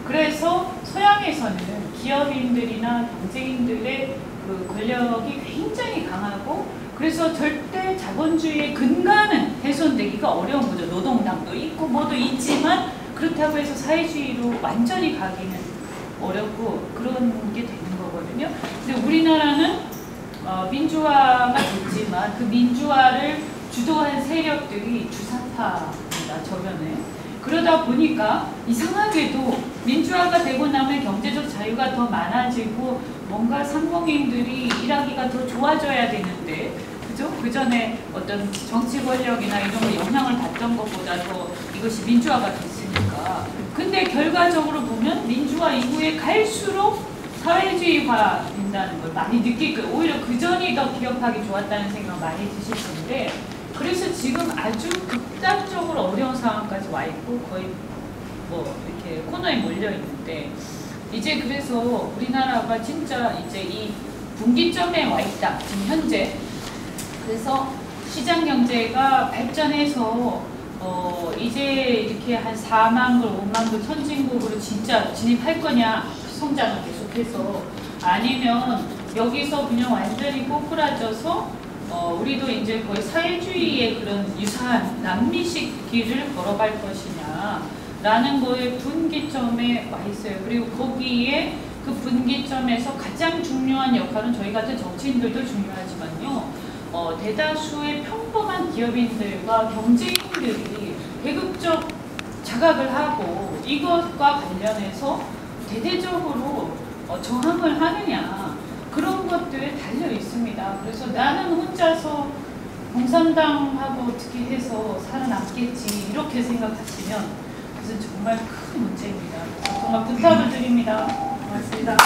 그래서 서양에서는 기업인들이나 경제인들의 그 권력이 굉장히 강하고 그래서 절대 자본주의의 근간은 훼손되기가 어려운 거죠. 노동당도 있고 뭐도 있지만 그렇다고 해서 사회주의로 완전히 가기는 어렵고 그런 게 되는 거거든요. 근데 우리나라는 민주화가 됐지만 그 민주화를 주도한 세력들이 주사파입니다. 저변에. 그러다 보니까 이상하게도 민주화가 되고 나면 경제적 자유가 더 많아지고 뭔가 상공인들이 일하기가 더 좋아져야 되는데 그죠? 그 전에 어떤 정치 권력이나 이런 거 영향을 받던 것보다 더 이것이 민주화가 됐으니까 근데 결과적으로 보면 민주화 이후에 갈수록 사회주의화 된다는 걸 많이 느낄 거예요. 오히려 그 전이 더 기업하기 좋았다는 생각 많이 드실 텐데 그래서 지금 아주 극단적으로 어려운 상황까지 와 있고 거의 뭐 이렇게 코너에 몰려 있는데 이제 그래서 우리나라가 진짜 이제 이 분기점에 와 있다. 지금 현재. 그래서 시장 경제가 발전해서 이제 이렇게 한 4만 불, 5만 불 선진국으로 진짜 진입할 거냐 성장을 계속해서 아니면 여기서 그냥 완전히 꼬꾸라져서 우리도 이제 거의 사회주의의 그런 유사한 남미식 길을 걸어갈 것이냐 라는 거에 분기점에 와 있어요. 그리고 거기에 그 분기점에서 가장 중요한 역할은 저희 같은 정치인들도 중요하지만요. 대다수의 평범한 기업인들과 경제인들이 계급적 자각을 하고 이것과 관련해서 대대적으로 저항을 하느냐 그런 것들에 달려 있습니다. 그래서 나는 혼자서 공산당하고 어떻게 해서 살아남겠지 이렇게 생각하시면 그것은 정말 큰 문제입니다. 정말 부탁을 드립니다. 고맙습니다.